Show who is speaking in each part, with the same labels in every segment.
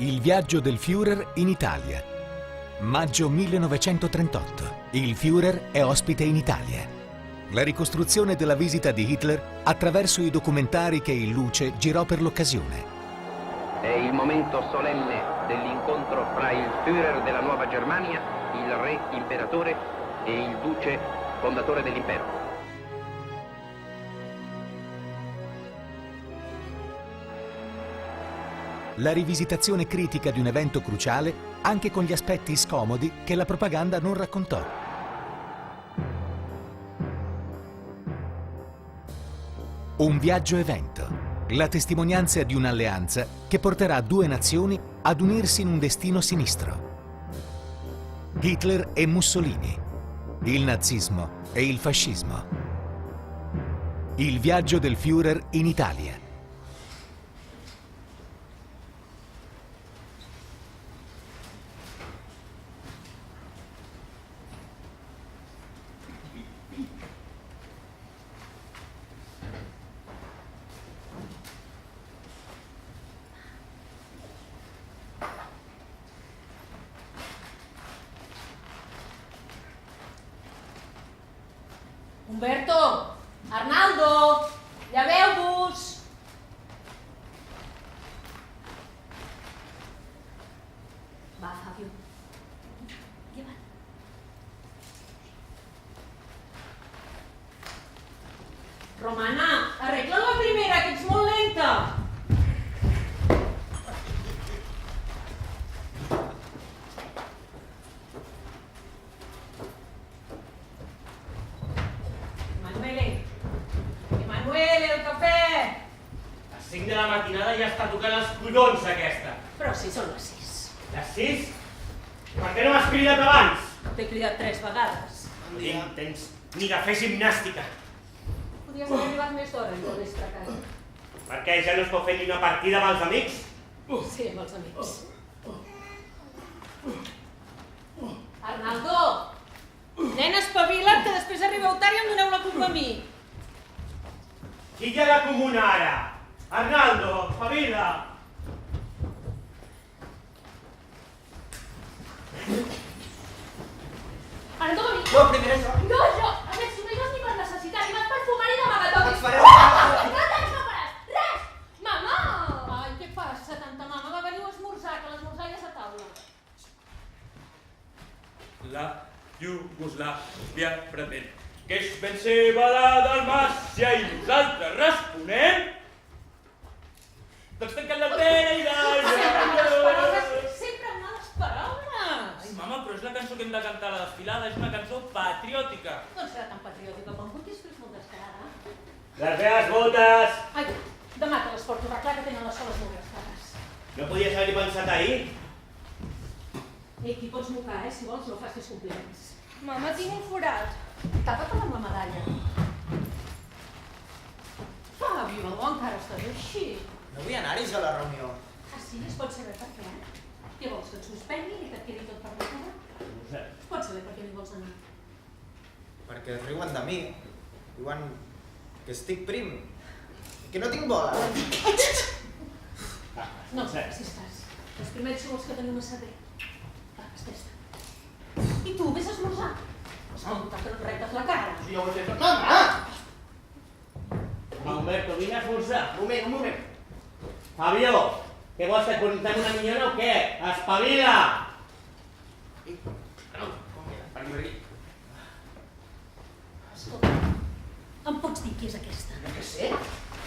Speaker 1: Il viaggio del Führer in Italia. Maggio 1938. Il Führer è ospite in Italia. La ricostruzione della visita di Hitler attraverso i documentari che il Luce girò per l'occasione.
Speaker 2: È il momento solenne dell'incontro fra il Führer della Nuova Germania, il re imperatore e il duce fondatore dell'impero.
Speaker 1: La rivisitazione critica di un evento cruciale anche con gli aspetti scomodi che la propaganda non raccontò. Un viaggio evento, la testimonianza di un'alleanza che porterà due nazioni ad unirsi in un destino sinistro. Hitler e Mussolini, il nazismo e il fascismo. Il viaggio del Führer in Italia.
Speaker 3: Umberto! Arnaldo! Lleveu-vos! Va, Fabio. Lleva't. Romana, arregla la primera, que ets molt lenta! Emanuele, el cafè!
Speaker 4: A les 5 de la matinada ja està tocant els collons, aquesta.
Speaker 3: Però si són les 6.
Speaker 4: Les 6? Per què no m'has cridat abans?
Speaker 3: T'he cridat 3 vegades.
Speaker 4: No tinc temps ni de fer gimnàstica.
Speaker 3: Podries haver arribat més d'hora en el vespre a casa.
Speaker 4: Per què ja no es pot fer ni una partida amb els amics?
Speaker 3: Sí, amb els amics. Arnaldo! Nen, espavila't, que després arribeu tard i em doneu la culpa a mi.
Speaker 4: Qui hi ha a la comuna ara? Arnaldo, espavila!
Speaker 3: Arnaldo, que mi...
Speaker 5: No, primer això.
Speaker 3: No, jo! A veure, si no hi vas ni per necessitat, ni vas per fumar ni d'amagatoris.
Speaker 5: Et faré una cosa.
Speaker 3: No tens, no faràs! Res! Mama! Ai, què passa, tanta mama? Va, veniu a esmorzar, que l'esmorzar ja és a taula.
Speaker 6: La Iugoslàvia pretén que es ben seva la Dalmàcia i nosaltres responem. Doncs tancant la pena i
Speaker 3: Sempre amb males paraules!
Speaker 6: Ai, mama, però és la cançó que hem de cantar a la desfilada, és una cançó patriòtica.
Speaker 3: No serà tan patriòtica com vulguis, però és molt descarada.
Speaker 4: Les meves botes!
Speaker 3: Ai, demà te les porto, va clar que tenen les soles molt gastades.
Speaker 4: No podies haver-hi pensat ahir?
Speaker 3: Ei, aquí pots mocar, si vols, no facis compliments.
Speaker 7: Mama, tinc un forat.
Speaker 3: Tapa-te'l amb la medalla. Fabio, encara estàs així.
Speaker 5: No vull anar-hi jo a la reunió.
Speaker 3: Ah, sí? Es pot saber per què? Què vols, que et suspenguin i que et quedi tot per la cara?
Speaker 4: No sé.
Speaker 3: Es pot saber per què no hi vols anar?
Speaker 5: Perquè es riuen de mi. Diuen que estic prim. Que no tinc bola.
Speaker 3: No, si estàs. Els primers si vols que tenim massa bé. Va, vesteix-te. I tu, vés a esmorzar? Escolta, que no et retes la cara.
Speaker 5: Sí, ja ho he fet. Mama!
Speaker 4: Humberto, vine a esmorzar.
Speaker 5: Un moment.
Speaker 4: Fabio, què vols, que et portem una minyona o què? Espavila!
Speaker 3: Escolta, em pots dir qui és aquesta?
Speaker 5: No què sé.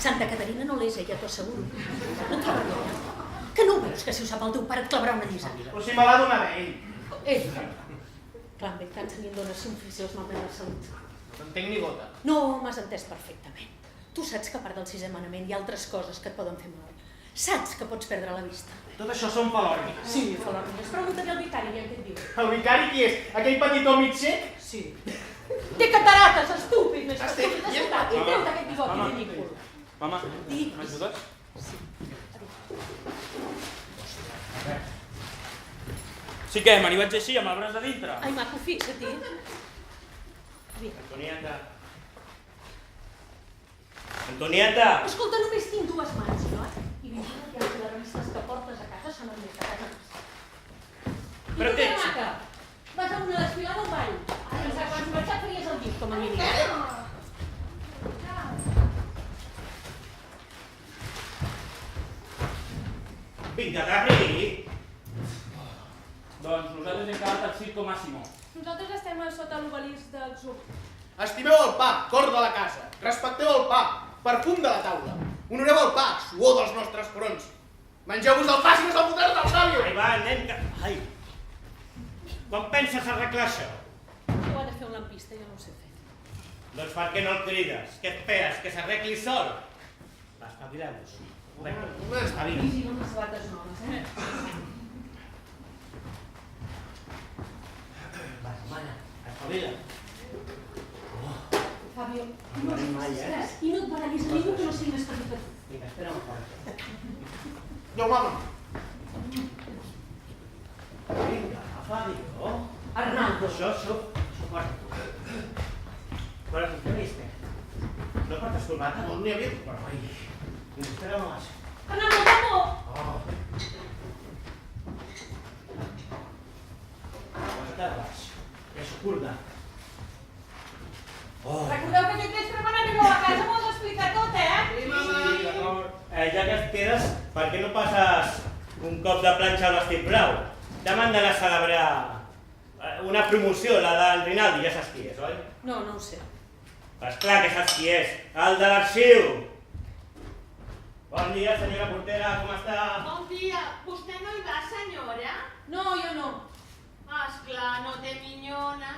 Speaker 3: Santa Caterina no l'és, ja t'ho asseguro. No et fa vergonya? Que no ho veus, que si ho sap el teu pare et clavarà una lliça?
Speaker 5: Però si me l'ha donat ell.
Speaker 3: Ell. Clar, en veritat, ni en dones oficials malament la salut.
Speaker 5: No entenc ni gota.
Speaker 3: No, m'has entès perfectament. Tu saps que a part del sisè manament hi ha altres coses que et poden fer mal. Saps que pots perdre la vista.
Speaker 5: Tot això són falòrniques.
Speaker 3: Sí, falòrniques. Pregunta-li al vicari, ja què et diu.
Speaker 5: El vicari qui és? Aquell petitó mig sec?
Speaker 3: Sí. Té catarates, estúpid, més
Speaker 5: Estic-
Speaker 3: estúpid, escoltat. I treu d'aquest bigoti
Speaker 6: Mama.
Speaker 3: ridícul.
Speaker 6: Mama,
Speaker 3: Digues.
Speaker 6: m'ajudes? Sí que me n'hi vaig així, amb el braç a dintre.
Speaker 3: Ai, maco, fixa-t'hi. Vinga.
Speaker 4: Antonieta. Antonieta!
Speaker 3: Escolta, només tinc dues mans, no? I vinga, ja que les revistes que portes a casa són el més de desfilar del ball. Fins a quan marxat faries el llit, com a mínim.
Speaker 4: Vinga, Garri!
Speaker 6: Doncs nosaltres hem quedat al Circo Massimo.
Speaker 7: Nosaltres estem a sota l'obelisc del Zoo.
Speaker 8: Estimeu el pa, cor de la casa. Respecteu el pa, perfum de la taula. Honoreu el pa, suor dels nostres fronts. Mengeu-vos el pa si no se'l fotreu del sàvio.
Speaker 4: Ai, va, nen, que... Ai! Com penses arreglar això?
Speaker 3: Jo ha de fer un lampista, jo no ho sé fer.
Speaker 4: Doncs per què no el crides? Què esperes, que s'arregli sol? Va, espavileu-vos. Espavila.
Speaker 3: Vigila amb les sabates noves,
Speaker 4: Va, mana, espavila.
Speaker 3: Fabio,
Speaker 4: No
Speaker 3: no
Speaker 4: anem mai,
Speaker 3: estàs. I no et barallis amb ningú que no sigui més petit que tu.
Speaker 4: Vinga, espera'm un poc.
Speaker 8: Jo, mama.
Speaker 4: Vinga, Fabio.
Speaker 3: Arnaldo.
Speaker 4: Això, guarda. Guarda, què viste? No portes corbata?
Speaker 8: No n'hi havia.
Speaker 4: Però, ai, vinga, espera'm más.
Speaker 3: Arnaldo, vamos!
Speaker 4: Oh. Guarda, baix. És curta. Oh.
Speaker 7: Recordeu que aquest vespre quan arribeu a casa m'ho has d'explicar tot,
Speaker 8: Sí, mama.
Speaker 4: Sí, d'acord. Ja que et quedes, per què no passes un cop de planxa al vestit blau? Demà hem d'anar a celebrar una promoció, la del Rinaldi, ja saps qui és, oi?
Speaker 3: No, no ho sé.
Speaker 4: Pues clar que saps qui és, el de l'arxiu! Bon dia, senyora portera, com està?
Speaker 9: Bon dia. Vostè no hi va, senyora?
Speaker 3: No, jo no.
Speaker 9: Ah, esclar, no té minyona.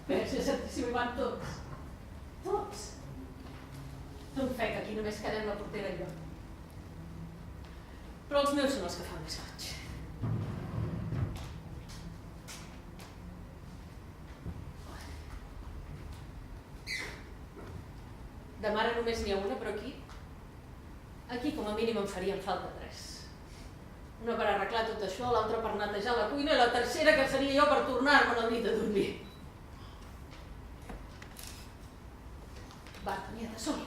Speaker 3: Penses si hi van tots. Tots. Fem fe que aquí només quedem la portera i jo. Però els meus són els que fan més goig. De mare només n'hi ha una, però aquí com a mínim em farien falta 3. Una per arreglar tot això, l'altra per netejar la cuina i la tercera que seria jo per tornar-me al llit a dormir. Va, nieta, som-hi.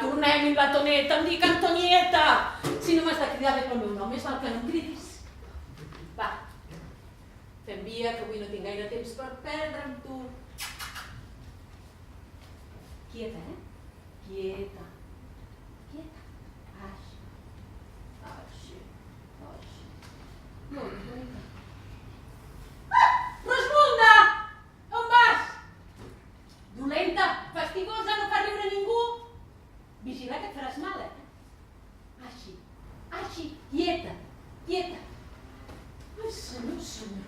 Speaker 3: Tornem-hi amb la Toneta, em dic Antonieta! Si no m'has de cridar bé pel meu nom, més val que no em cridis. Va, fem via, que avui no tinc gaire temps per perdre amb tu. Quieta, Quieta. Quieta. Així. Així. Així. Molt bé. Ah! Rosmunda! On vas? Dolenta, fastigosa, no fa riure ningú. Vigila que et faràs mal, Així, així, quieta, quieta. Ai, senyor, senyor.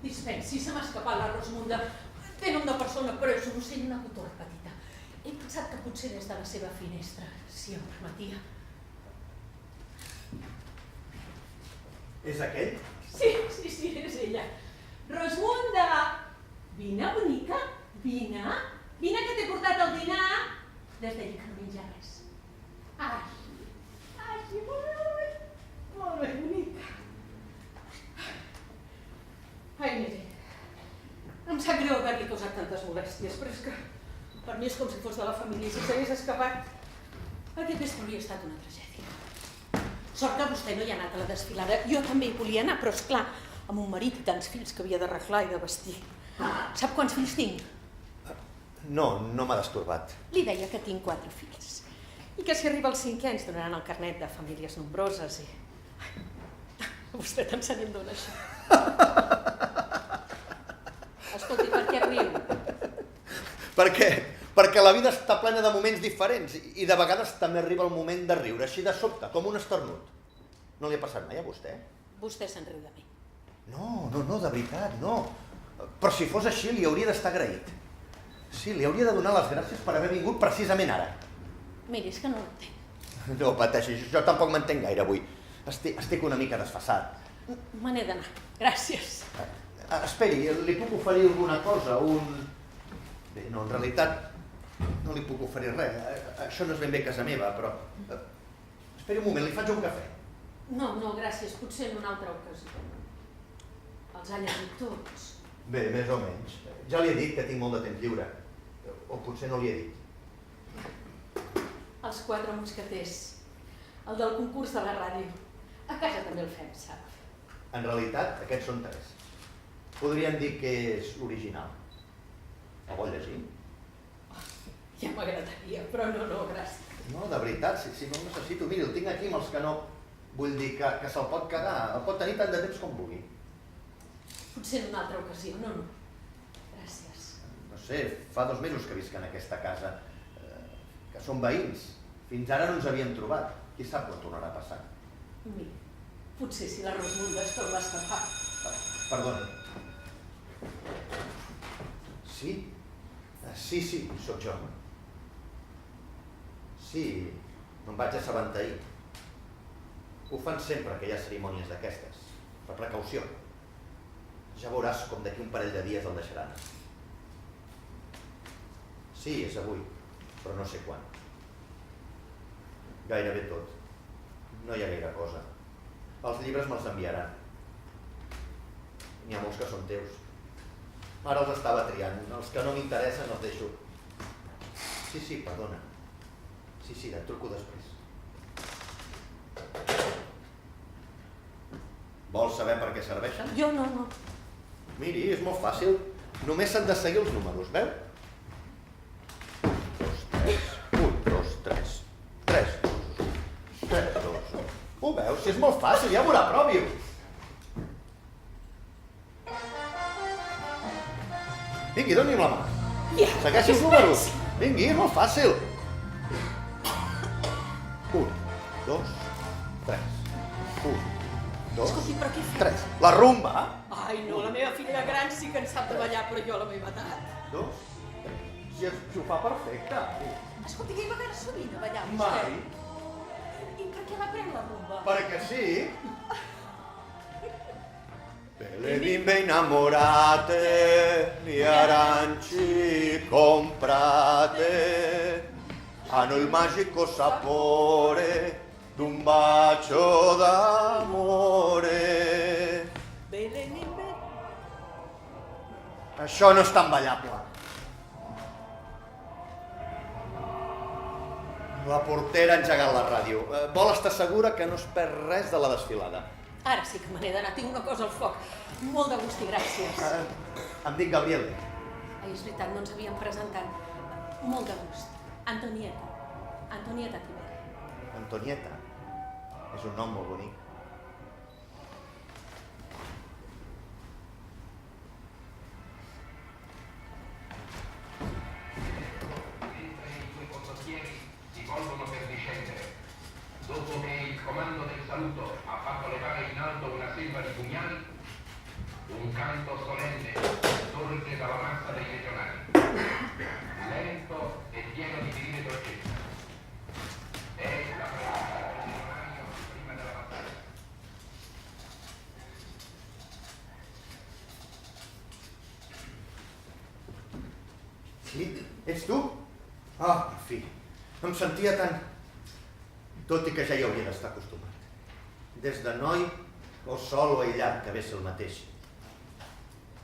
Speaker 3: Dispensi, se m'ha escapat la Rosmunda. Té nom de persona, però és un ocell, una cotorra petita. He pensat que potser des de la seva finestra, si em permetia.
Speaker 4: És aquell?
Speaker 3: Sí, és ella. Rosmunda! Vine, bonica, vine. Vine que t'he portat el dinar. Des d'ahir que no menja res. Ai, molt bé, bonica. Ai, mire, em sap greu haver-li causat tantes molèsties, però és que per mi és com si fos de la família. Si s'hagués escapat, aquest vespre hauria estat una tragèdia. Sort que vostè no hi ha anat a la desfilada. Jo també hi volia anar, però esclar, amb un marit i tants fills que havia d'arreglar i de vestir. Sap quants fills tinc?
Speaker 10: No m'ha destorbat.
Speaker 3: Li deia que tinc 4 fills. I que si arriba als 5è ens donaran el carnet de famílies nombroses i... A vostè tant se n'hi em dóna això. Escolti, per què riu?
Speaker 10: Per què? Perquè la vida està plena de moments diferents i de vegades també arriba el moment de riure, així de sobte, com un esternut. No li ha passat mai a vostè?
Speaker 3: Vostè se'n riu de mi.
Speaker 10: No, de veritat, no. Però si fos així li hauria d'estar agraït. Sí, li hauria de donar les gràcies per haver vingut precisament ara.
Speaker 3: Miri, és que no l'entenc.
Speaker 10: No pateixi, jo tampoc m'entenc gaire avui. Estic una mica desfasat.
Speaker 3: Me n'he d'anar. Gràcies.
Speaker 10: Esperi, li puc oferir alguna cosa? Bé, no, en realitat no li puc oferir res. Això no és ben bé casa meva, però... Esperi un moment, li faig un cafè.
Speaker 3: No, gràcies. Potser en una altra ocasió. Els ha llegit tots.
Speaker 10: Bé, més o menys. Ja li he dit que tinc molt de temps lliure. O potser no li he dit.
Speaker 3: Els 4 mosqueters. El del concurs de la ràdio. A casa també el fem, sap?
Speaker 10: En realitat, aquests són 3. Podríem dir que és original. El vol llegir?
Speaker 3: Ja m'agradaria, però no, gràcies.
Speaker 10: No, de veritat, si no el necessito. Miri, el tinc aquí amb els que no... Vull dir que se'l pot quedar. El pot tenir tant de temps com vulgui.
Speaker 3: Potser en una altra ocasió, no. Gràcies.
Speaker 10: No sé, fa 2 mesos que visc en aquesta casa. Que som veïns. Fins ara no ens havíem trobat. Qui sap quan tornarà a passar?
Speaker 3: Mira, potser si la Rosmunda es torna a escapar.
Speaker 10: Perdoni. Sí? Sí, sóc jo. Sí, me'n vaig assabentar ahir. Ho fan sempre que hi ha cerimònies d'aquestes, per precaució. Ja veuràs com d'aquí un parell de dies el deixaran. Sí, és avui, però no sé quan. Gairebé tot. No hi ha gaire cosa. Els llibres me'ls enviaran. N'hi ha molts que són teus. Ara els estava triant. Els que no m'interessen els deixo. Sí, perdona. Sí, et truco després. Vols saber per què serveixen?
Speaker 3: Jo no.
Speaker 10: Miri, és molt fàcil. Només s'han de seguir els números, veu? 2, 3, 1, 2, 3. 3, 2, 1. Ho veus? Si és molt fàcil, ja veurà, provi-ho. Vingui, doni'm la mà. Segueixi els números. Vingui, és molt fàcil. 1, 2, 3. 1, 2,
Speaker 3: Escolti, però què fem?
Speaker 10: 3. La rumba.
Speaker 3: Ai, no, la meva filla gran sí que en sap de ballar, però jo la meva edat.
Speaker 10: 2, 3. Si ho fa perfecte.
Speaker 3: Escolti, que hi va veure sovint a ballar,
Speaker 10: Mai.
Speaker 3: I per què l'aprèn la rumba?
Speaker 10: Perquè sí. Le bimbe innamorate, gli aranci comprate, hanno il magico sapore d'un bacio d'amore. Això no és tan ballable. La portera ha engegat la ràdio. Vol estar segura que no es perd res de la desfilada.
Speaker 3: Ara sí que me n'he d'anar, tinc una cosa al foc. Molt de gust i gràcies.
Speaker 10: Em dic Gabriele.
Speaker 3: Ai, és veritat, no ens havíem presentat. Molt de gust. Antonieta. Antonieta Tiberi.
Speaker 10: Antonieta. És un nom molt bonic.
Speaker 2: Si volgono per discendere. Dopo che il comando del saluto ha fatto levare in alto una selva di pugnali, un canto solenne sorge dalla massa dei legionari, lento e pieno di virile dolcezza. È la presenza del legionario prima della battaglia.
Speaker 10: Sí? Ets tu? Ah, per fi. Em sentia tan... Tot i que ja hi hauria d'estar acostumat. Des de noi, o sol o aïllat, que ve ser el mateix.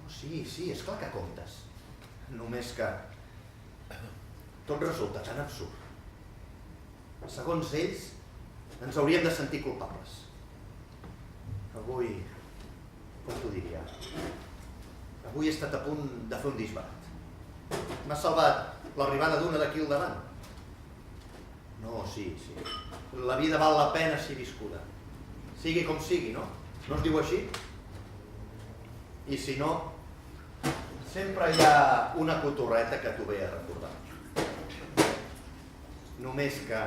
Speaker 10: Oh, sí, és clar que comptes. Només que... Tot resulta tan absurd. Segons ells, ens hauríem de sentir culpables. Avui... Com t'ho diria? Avui he estat a punt de fer un disbarat. M'ha salvat l'arribada d'una d'aquí al davant. No, sí. La vida val la pena si viscuda. Sigui com sigui, no? No es diu així? I si no, Sempre hi ha una cotorreta que t'ho ve a recordar. Només que,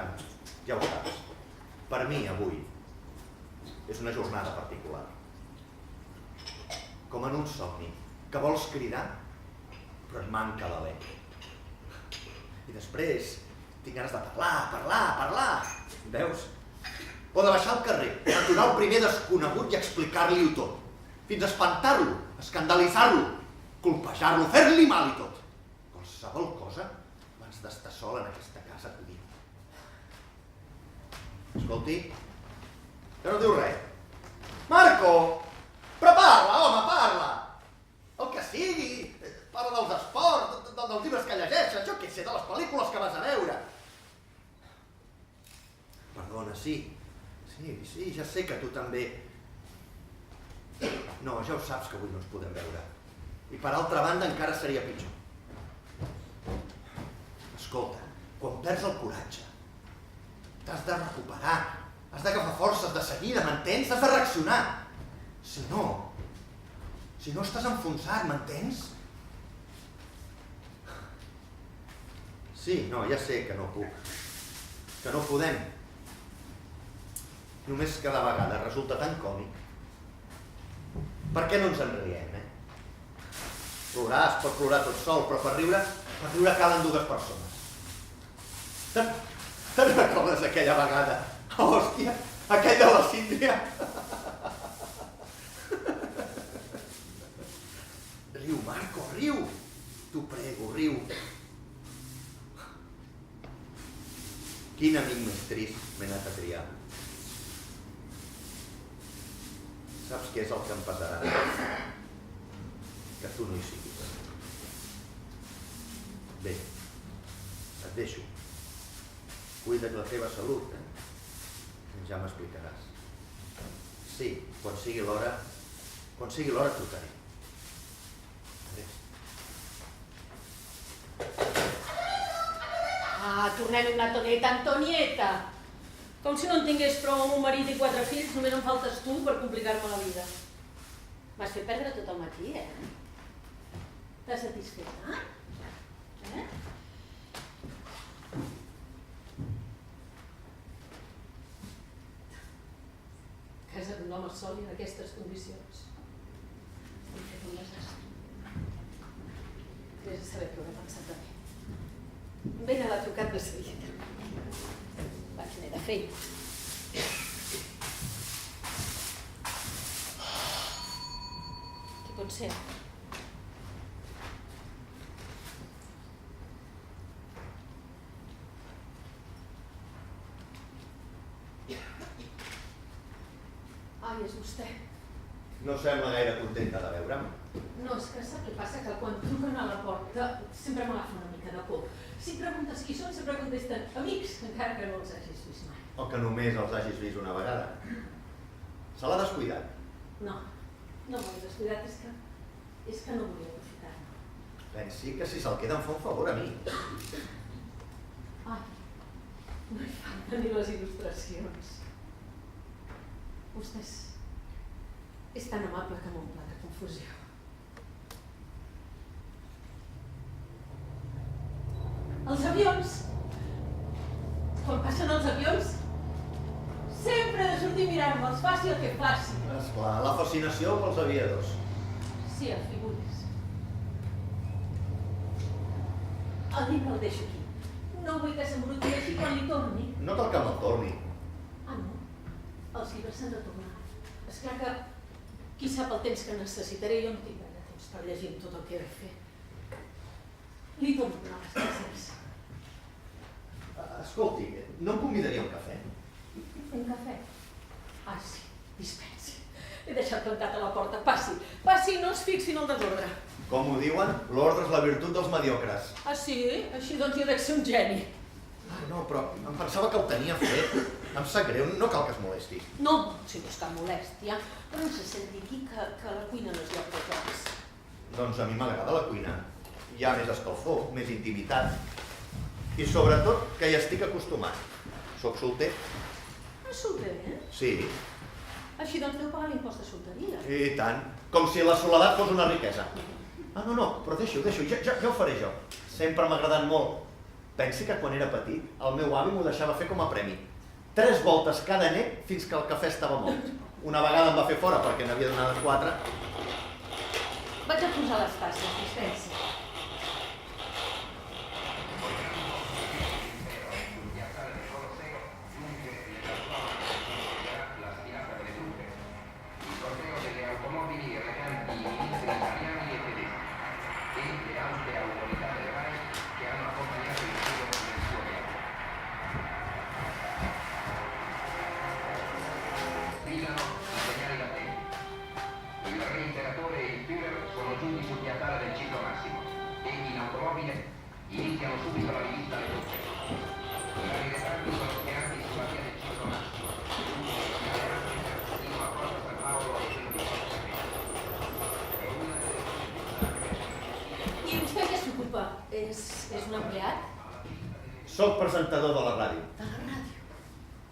Speaker 10: ja ho saps, per mi avui és una jornada particular. Com en un somni, que vols cridar, però et manca l'alè. I després tinc ganes de parlar. Veus? O de baixar al carrer, aturar el primer desconegut i explicar-li-ho tot. Fins a espantar-lo, escandalitzar-lo, colpejar-lo, fer-li mal i tot. Qualsevol cosa abans d'estar sol en aquesta casa, t'ho dic. Escolti, que no diu res. Marco! Però parla, home, parla! El que sigui. Parla dels esports, dels llibres que llegeixes, jo què sé, de les pel·lícules que vas a veure. Perdona, sí, ja sé que tu també. No, ja ho saps que avui no ens podem veure. I per altra banda encara seria pitjor. Escolta, quan perds el coratge, t'has de recuperar, has d'agafar forces de seguida, m'entens? Has de reaccionar. Si no estàs enfonsat, m'entens? Sí, no, ja sé que no puc, que no podem. Només cada vegada resulta tan còmic. Per què no ens en riem, Plorar es pot plorar tot sol, però per riure calen dues persones. Te'n recordes aquella vegada? Hòstia, aquell de la Síndria. Riu, Marco, riu. T'ho prego, riu. Quin amic més trist m'he anat a triar. Saps què és el que em pesarà? Que tu no hi siguis. Bé, et deixo. Cuida't la teva salut, Ja m'explicaràs. Sí, quan sigui l'hora trucaré. Adéu.
Speaker 3: Tornem amb la Antonieta. Com si no en tingués prou amb un marit i 4 fills, només em faltes tu per complicar-me la vida. M'has fet perdre tot el matí, T'has satisfet, Casa d'un home sol i en aquestes condicions. Estic fet un desastre. Vés a saber què haurà pensat de mi. Ben a la trucat de seguida. Vaig anar de feina. Què pot ser? Ai, és vostè.
Speaker 10: No sembla gaire contenta de veure'm.
Speaker 3: No, és que sap què passa? Que quan truquen a la porta sempre m'agafa una mica de por. Si preguntes qui són, sempre contesten amics, encara que no els hagis vist mai.
Speaker 10: O que només els hagis vist una vegada. Se l'ha descuidat?
Speaker 3: No m'ho he descuidat, és que no volia aprofitar-me.
Speaker 10: Pensi que si se'l queda em fa un favor a mi.
Speaker 3: Ai, no hi falten ni les il·lustracions. Vostè és tan amable que m'omple de confusió. Els avions! Quan passen els avions, sempre he de sortir a mirar-me'ls, faci el que faci.
Speaker 10: Esclar, la fascinació pels aviadors.
Speaker 3: Sí, el figures. El llibre el deixo aquí. No vull que s'embruti així quan li torni.
Speaker 10: No cal que me'l torni.
Speaker 3: Ah, no? Els llibres s'han de tornar. Esclar que qui sap el temps que necessitaré, jo no tinc gaire temps per llegir tot el que he de fer. Li torno a donar les gràcies.
Speaker 10: Escolti, no em convidaria a un cafè?
Speaker 3: Un cafè? Ah, sí, dispensi. He deixat plantat a la porta. Passi, no es fixi en el desordre.
Speaker 10: Com ho diuen, l'ordre és la virtut dels mediocres.
Speaker 3: Ah, sí? Així doncs jo dec ser un geni.
Speaker 10: Ah, no, però em pensava que el tenia fet. Em sap greu, no cal que es molesti.
Speaker 3: No, si no és cap molèstia, però no se senti aquí que la cuina no és lloc de jocs.
Speaker 10: Doncs a mi m'agrada la cuina. Hi ha més escalfor, més intimitat. I sobretot que hi estic acostumat. Soc solter.
Speaker 3: Ah, solter,
Speaker 10: Sí.
Speaker 3: Així doncs deu pagar l'impost de solteria.
Speaker 10: I tant. Com si la soledat fos una riquesa. Ah, no, però deixa-ho, ja ho faré jo. Sempre m'ha agradat molt. Pensi que quan era petit, el meu avi m'ho deixava fer com a premi. 3 voltes cada nit fins que el cafè estava mort. Una vegada em va fer fora perquè n'havia donat 4.
Speaker 3: Vaig a posar les tasses, dispensa.
Speaker 2: Iniziano subito la visita alle truppe. I vari reparti sono schierati sulla via del Ciclo Massimo. Fino a Porta San Paolo e quello di Porta
Speaker 3: I vostè què s'ocupa? És un empleat?
Speaker 10: Soc presentador de la ràdio.
Speaker 3: De la ràdio?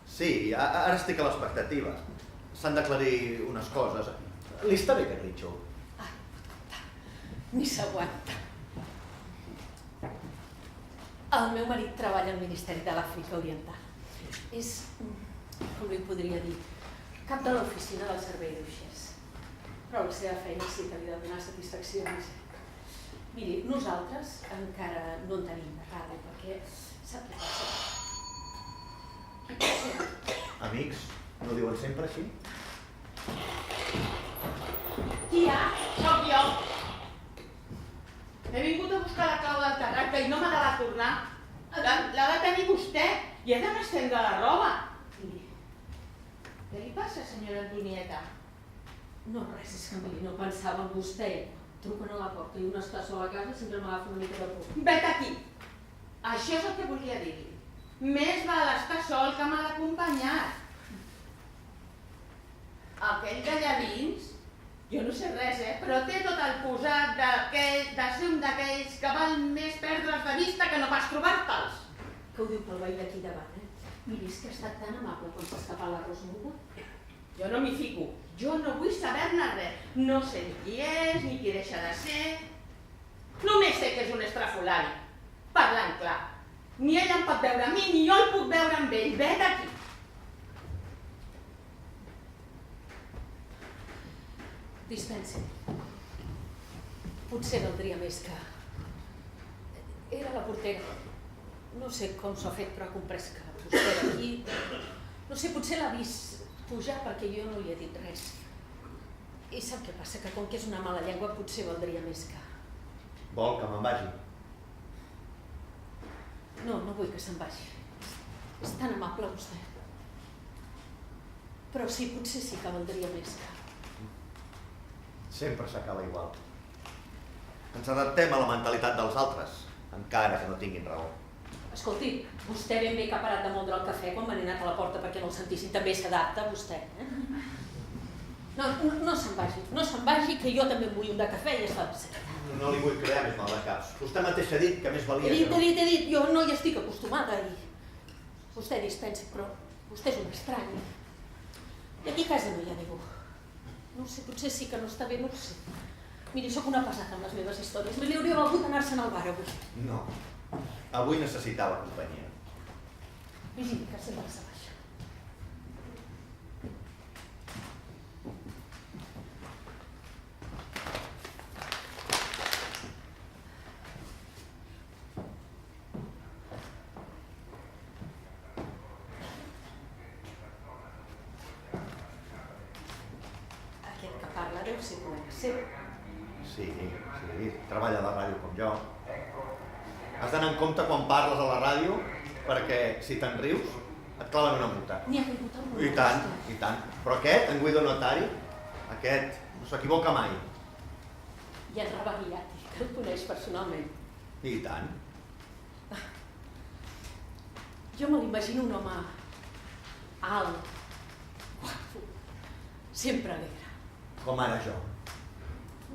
Speaker 10: Sí, ara estic a l'expectativa. S'han d'aclarir unes coses. Li està bé aquest ritxo?
Speaker 3: Ai, pot comptar. Ni s'aguanta. El meu marit treballa al Ministeri de l'Àfrica Oriental. És, com li podria dir, cap de l'oficina del servei d'uixers. Però la seva feina sí que li ha de donar satisfaccions. Miri, nosaltres encara no en tenim de ràdio, perquè sap què passa? Qui pot ser?
Speaker 10: Amics, no diuen sempre així?
Speaker 9: Qui hi ha? Soc jo. He vingut a buscar la clau del terrat i no me la va tornar. L'ha de tenir vostè i he d'anar a estendre la roba. Miri, què li passa, senyora Antonieta?
Speaker 3: No, res, és que miri, no pensava en vostè. Truquen a la porta i un està sol a casa sempre m'agafa una mica de por.
Speaker 9: Vet aquí. Això és el que volia dir-li. Més val estar sol que mal acompanyat. Aquell d'allà dins, jo no sé res, però té tot el posat de ser un d'aquells que val més perdre's de vista que no pas trobar-te'ls.
Speaker 3: Que ho diu pel veí d'aquí davant, Miri, és que ha estat tan amable quan s'ha escapat la Rosmuda.
Speaker 9: Jo no m'hi fico. Jo no vull saber-ne res. No sé ni qui és, ni qui deixa de ser. Només sé que és un estrafolari. Parlant clar. Ni ell em pot veure a mi, ni jo el puc veure amb ell. Vet aquí.
Speaker 3: Dispensi. Potser valdria més que... Era la portera. No sé com s'ho ha fet, però ha comprès que vostè era aquí. No sé, potser l'ha vist pujar perquè jo no li he dit res. I sap què passa? Que com que és una mala llengua potser valdria més que...
Speaker 10: Vol que me'n vagi?
Speaker 3: No, no vull que se'n vagi. És tan amable vostè. Però sí, potser sí que valdria més que...
Speaker 10: Sempre s'acaba igual. Ens adaptem a la mentalitat dels altres, encara que no tinguin raó.
Speaker 3: Escolti, vostè ben bé que ha parat de moldre el cafè quan m'han anat a la porta perquè no el sentissin. També s'adapta, vostè. No se'n vagi, no se'n vagi, que jo també em vull un de cafè i està secretat.
Speaker 10: No li vull crear més mal de caps. Vostè mateix ha dit que més valia...
Speaker 3: He dit, jo no hi estic acostumada i... Vostè dispensi, però vostè és un estrany. I aquí a casa no hi ha ningú. No ho sé, potser sí que no està bé, no ho sé. Miri, sóc una pesada amb les meves històries. Li hauria valgut anar-se'n al bar avui.
Speaker 10: No. Avui necessitava companyia.
Speaker 3: Vigili, que sempre se baixa. Aquest que parla deu ser poeta seu.
Speaker 10: Sí, treballa a la ràdio com jo. Has d'anar en compte quan parles a la ràdio, perquè si te'n rius et claven una multa.
Speaker 3: N'hi ha caigut alguna.
Speaker 10: I tant. Però aquest, en Guido Notari, aquest no s'equivoca mai.
Speaker 3: I en Rabagliati, que el coneix personalment.
Speaker 10: I tant.
Speaker 3: Jo me l'imagino un home alt, guapo, sempre alegre.
Speaker 10: Com ara jo.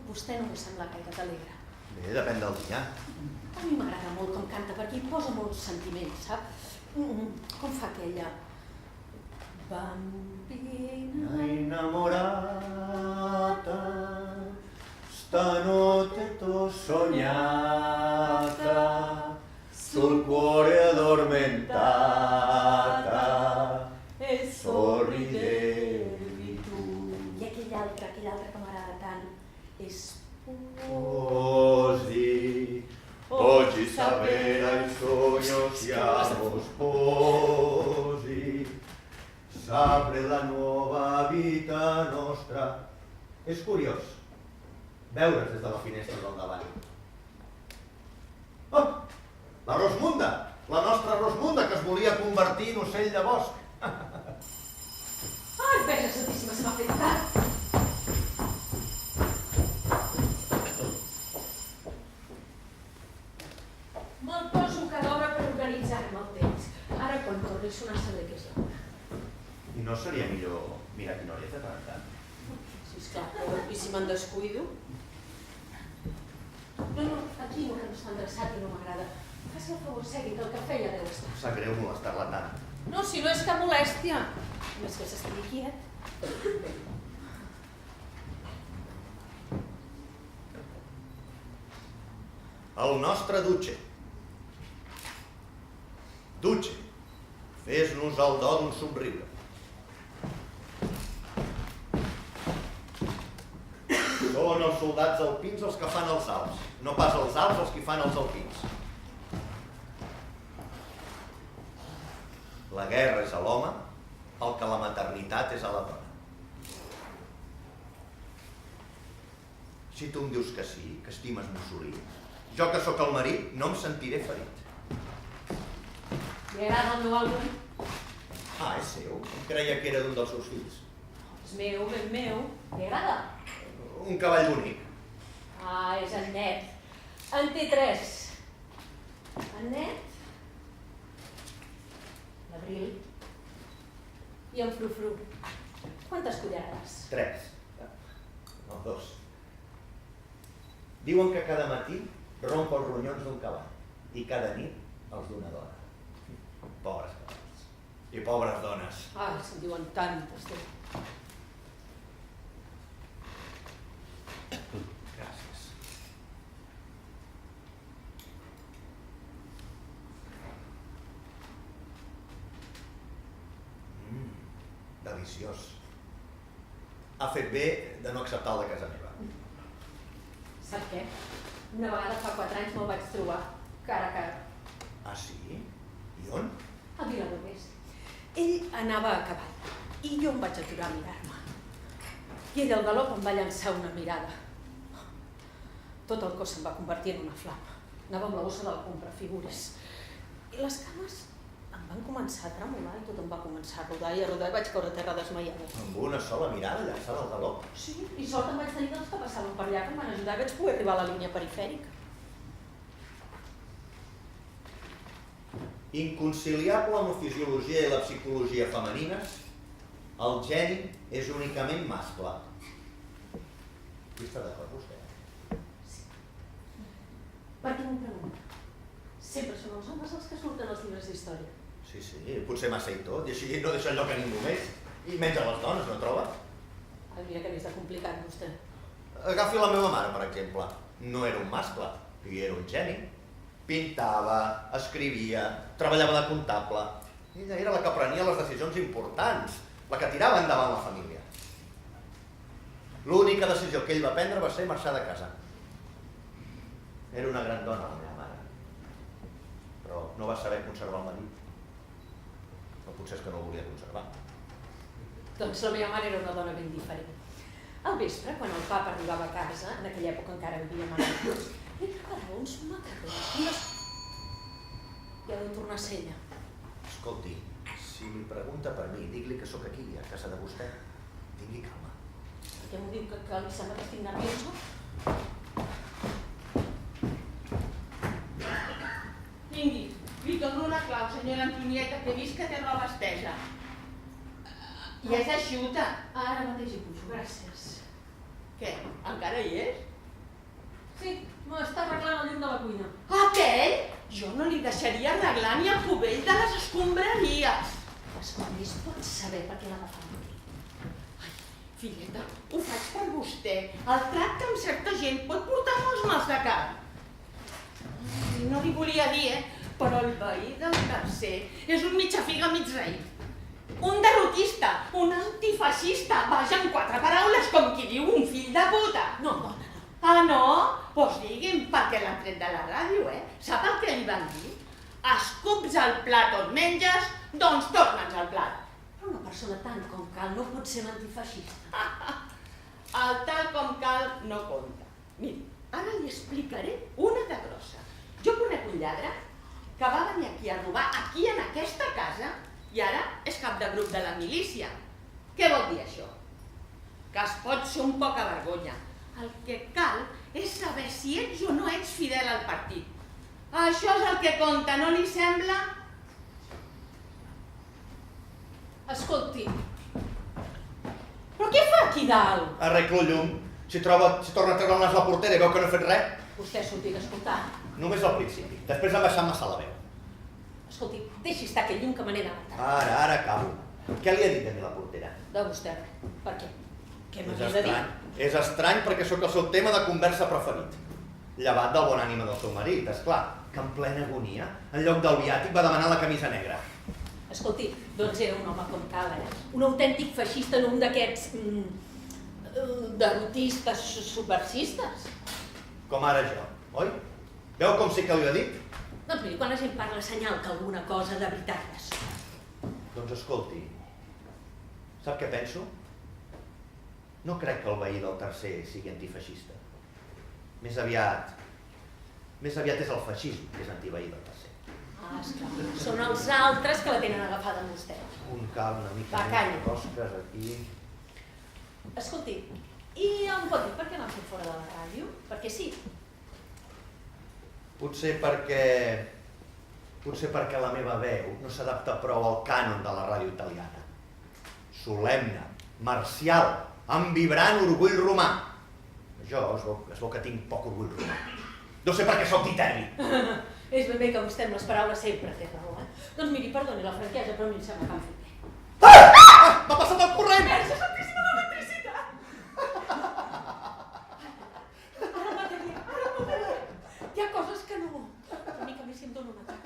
Speaker 3: Vostè no m'ho sembla gaire d'alegre.
Speaker 10: Bé, depèn del dia.
Speaker 3: A mi m'agrada molt com canta, perquè hi posa molts sentiments, sap? Com fa aquella... Bambina
Speaker 10: Innamorata, stanotte Sposi, oggi sapere il sogno siamo sposi, s'apre la nuova vita nostra. És curiós veure's des de la finestra del davant. Oh, la Rosmunda, la nostra Rosmunda, que es volia convertir en ocell de bosc.
Speaker 3: Ai, Verge Santíssima, se m'ha fet tard. Me'l poso cada hora per organitzar-me el temps. Ara, quan torni a sonar, sabré què és l'hora.
Speaker 10: I no seria millor mirar quina hora és de tant en tant?
Speaker 3: Sí, esclar, però i si me'n descuido? No, aquí no, que no està endreçat i no m'agrada. Faci el favor, segui, que el cafè ja deu estar.
Speaker 10: Sap greu molestar-la tant.
Speaker 3: No, si no és cap molèstia. Només que s'estigui quiet.
Speaker 10: El nostre Duce. Duce, fes-nos el do d'un somriure. Són els soldats alpins els que fan els Alps, no pas els Alps els que fan els alpins. La guerra és a l'home, el que la maternitat és a la dona. Si tu em dius que sí, que estimes Mussolí, jo que sóc el marit no em sentiré ferit.
Speaker 3: Li agrada el meu àlbum?
Speaker 10: Ah, és seu? Em creia que era d'un dels seus fills.
Speaker 3: És meu, ben meu. Li agrada?
Speaker 10: Un cavall bonic.
Speaker 3: Ah, és en Net. En té 3. En Net, l'Abril i en Frufru. Quantes cullerades?
Speaker 10: 3. No, 2. Diuen que cada matí romp els ronyons d'un cavall i cada nit els d'una dona. Pobres cavalls. I pobres dones.
Speaker 3: Ai, se'n diuen tantes, tu.
Speaker 10: Gràcies. Deliciós. Ha fet bé de no acceptar el de casa meva.
Speaker 3: Sap què? Una vegada fa 4 anys me'l vaig trobar, cara a cara.
Speaker 10: Ah, sí? I on?
Speaker 3: A Viladorders. Ell anava a cavall i jo em vaig aturar a mirar-me. I ell al galop em va llançar una mirada. Tot el cos se'm va convertir en una flama. Anava amb la bossa de la compra, figures. I les cames em van començar a tremolar i tot em va començar a rodar i vaig caure a terra desmaiada.
Speaker 10: Amb una sola mirada llançada al galop?
Speaker 3: Sí, i sort em vaig tenir dels que passaven per allà que em van ajudar que vaig poder arribar a la línia perifèrica.
Speaker 10: Inconciliable amb la fisiologia i la psicologia femenines, el geni és únicament mascle. Qui està d'acord vostè?
Speaker 3: Sí. Per què m'ho pregunta? Sempre són els homes els que surten als llibres d'història.
Speaker 10: Sí, potser massa i tot, i així no deixa lloc a ningú més. I menys a les dones, no troba?
Speaker 3: Ai, mira que n'és de complicat, vostè.
Speaker 10: Agafi la meva mare, per exemple. No era un mascle, i era un geni. Pintava, escrivia, treballava de comptable. Ella era la que prenia les decisions importants, la que tirava endavant la família. L'única decisió que ell va prendre va ser marxar de casa. Era una gran dona, la meva mare. Però no va saber conservar el marit. O potser és que no el volia conservar.
Speaker 3: Doncs la meva mare era una dona ben diferent. Al vespre, quan el papa arribava a casa, en aquella època encara vivia a Madrid, li preparava uns macarrons i ha de tornar a ser ella.
Speaker 10: Escolti, si li pregunta per mi, digue-li que sóc aquí, a casa de vostè. Tingui calma.
Speaker 3: Per què m'ho diu que li sembla que estic nerviosa?
Speaker 9: Vingui, li dono una clau, senyora Antonieta, que he vist que té roba estesa. I és eixuta.
Speaker 3: Ara mateix hi pujo, gràcies.
Speaker 9: Què? Encara hi és?
Speaker 3: Sí, m'està arreglant el llum de la cuina.
Speaker 9: Aquell? Jo no li deixaria arreglar ni el cubell de les escombraries.
Speaker 3: Escolti, es pot saber per què l'agafa amb mi.
Speaker 9: Ai, filleta, ho faig per vostè. El tracte amb certa gent pot portar molts mals de cap. No li volia dir, però el veí del tercer és un mitjafiga mig rei. Un derrotista, un antifeixista, vaja, en 4 paraules, com qui diu un fill de puta.
Speaker 3: No, dona,
Speaker 9: Ah, no? Doncs digui'm, perquè l'han tret de la ràdio, Sap el que li van dir? Escups al plat on menges, doncs torna'ns al plat.
Speaker 3: Però una persona tant com cal no pot ser antifeixista.
Speaker 9: El tal com cal no compta. Miri, ara li explicaré una de grossa. Jo conec un lladre que va venir aquí a robar aquí en aquesta casa i ara és cap de grup de la milícia. Què vol dir això? Que es pot ser un poca vergonya. El que cal és saber si ets o no ets fidel al partit. Això és el que compta, no li sembla?
Speaker 3: Escolti, però què fa aquí dalt?
Speaker 10: Arreglo el llum. Si torna a treure el nas la portera i veu que no he fet res,
Speaker 3: Vostè ha sortit a escoltar.
Speaker 10: només al principi. Després ha baixat massa la veu.
Speaker 3: Escolti, deixi estar aquell llum que me n'he d'anar.
Speaker 10: Ara acabo. Què li ha dit a mi la portera?
Speaker 3: De vostè. Per què? Què
Speaker 10: És
Speaker 3: m'havia de dir?
Speaker 10: estrany. És estrany perquè sóc el seu tema de conversa preferit. Llevat del bon ànima del seu marit, esclar, que en plena agonia, en lloc del viàtic, va demanar la camisa negra.
Speaker 3: Escolti, doncs era un home com cal, Un autèntic feixista, no un d'aquests... derotistes subversistes.
Speaker 10: Com ara jo, oi? Veu com sí que li ho he dit?
Speaker 3: Doncs miri, quan la gent parla senyal que alguna cosa de veritat és.
Speaker 10: Doncs escolti, sap què penso? No crec que el veí del tercer sigui antifeixista. Més aviat és el feixisme que és antiveí del tercer.
Speaker 3: Ah, esclar, són els altres que la tenen agafada amb vostè.
Speaker 10: Un cal una mica
Speaker 3: Va, calla.
Speaker 10: més rosques aquí...
Speaker 3: Escolti, i em pot dir per què l'han fet fora de la ràdio? Perquè sí.
Speaker 10: Potser perquè la meva veu no s'adapta prou al cànon de la ràdio italiana. Solemne, marcial, amb vibrant orgull romà. Jo es veu que tinc poc orgull romà. No sé per què soc d'Iterri.
Speaker 3: És ben bé que vostè amb les paraules sempre té raó, Doncs miri, perdoni la franquesa, però a mi em sembla que han fet bé.
Speaker 10: M'ha passat el corrent!
Speaker 3: Verge Santíssima d'Electricitat! Ara mataria. Hi ha coses que no... Una mica més si em dóna un atac.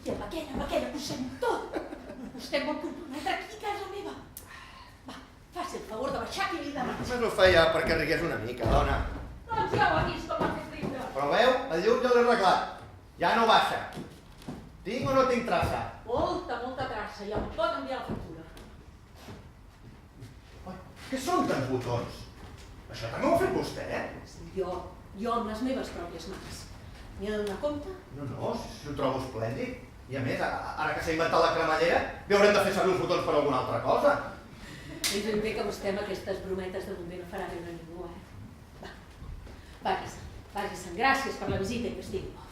Speaker 3: I amb aquella, ho sento tot. Vostè em vol comprometre aquí a casa meva. Va, faci el favor de baixar i li demano.
Speaker 10: Només ho feia perquè rigués una mica, dona.
Speaker 3: Doncs ja ho ha vist com ha fet riure.
Speaker 10: Però veu, el llum ja l'he arreglat. Ja no baixa. Tinc o no tinc traça?
Speaker 3: Molta traça, i em pot enviar la factura.
Speaker 10: Què són tants botons? Això també ho ha fet vostè,
Speaker 3: Sí, jo amb les meves pròpies mans. N'hi ha de donar compte?
Speaker 10: No, si ho trobo esplèndid. I a més, ara que s'ha inventat la cremallera, bé haurem de fer servir els botons per alguna altra cosa.
Speaker 3: És ben bé que vostè amb aquestes brometes de bomber no farà riure ningú, Va, vagi-se'n. Gràcies per la visita i que estigui bo.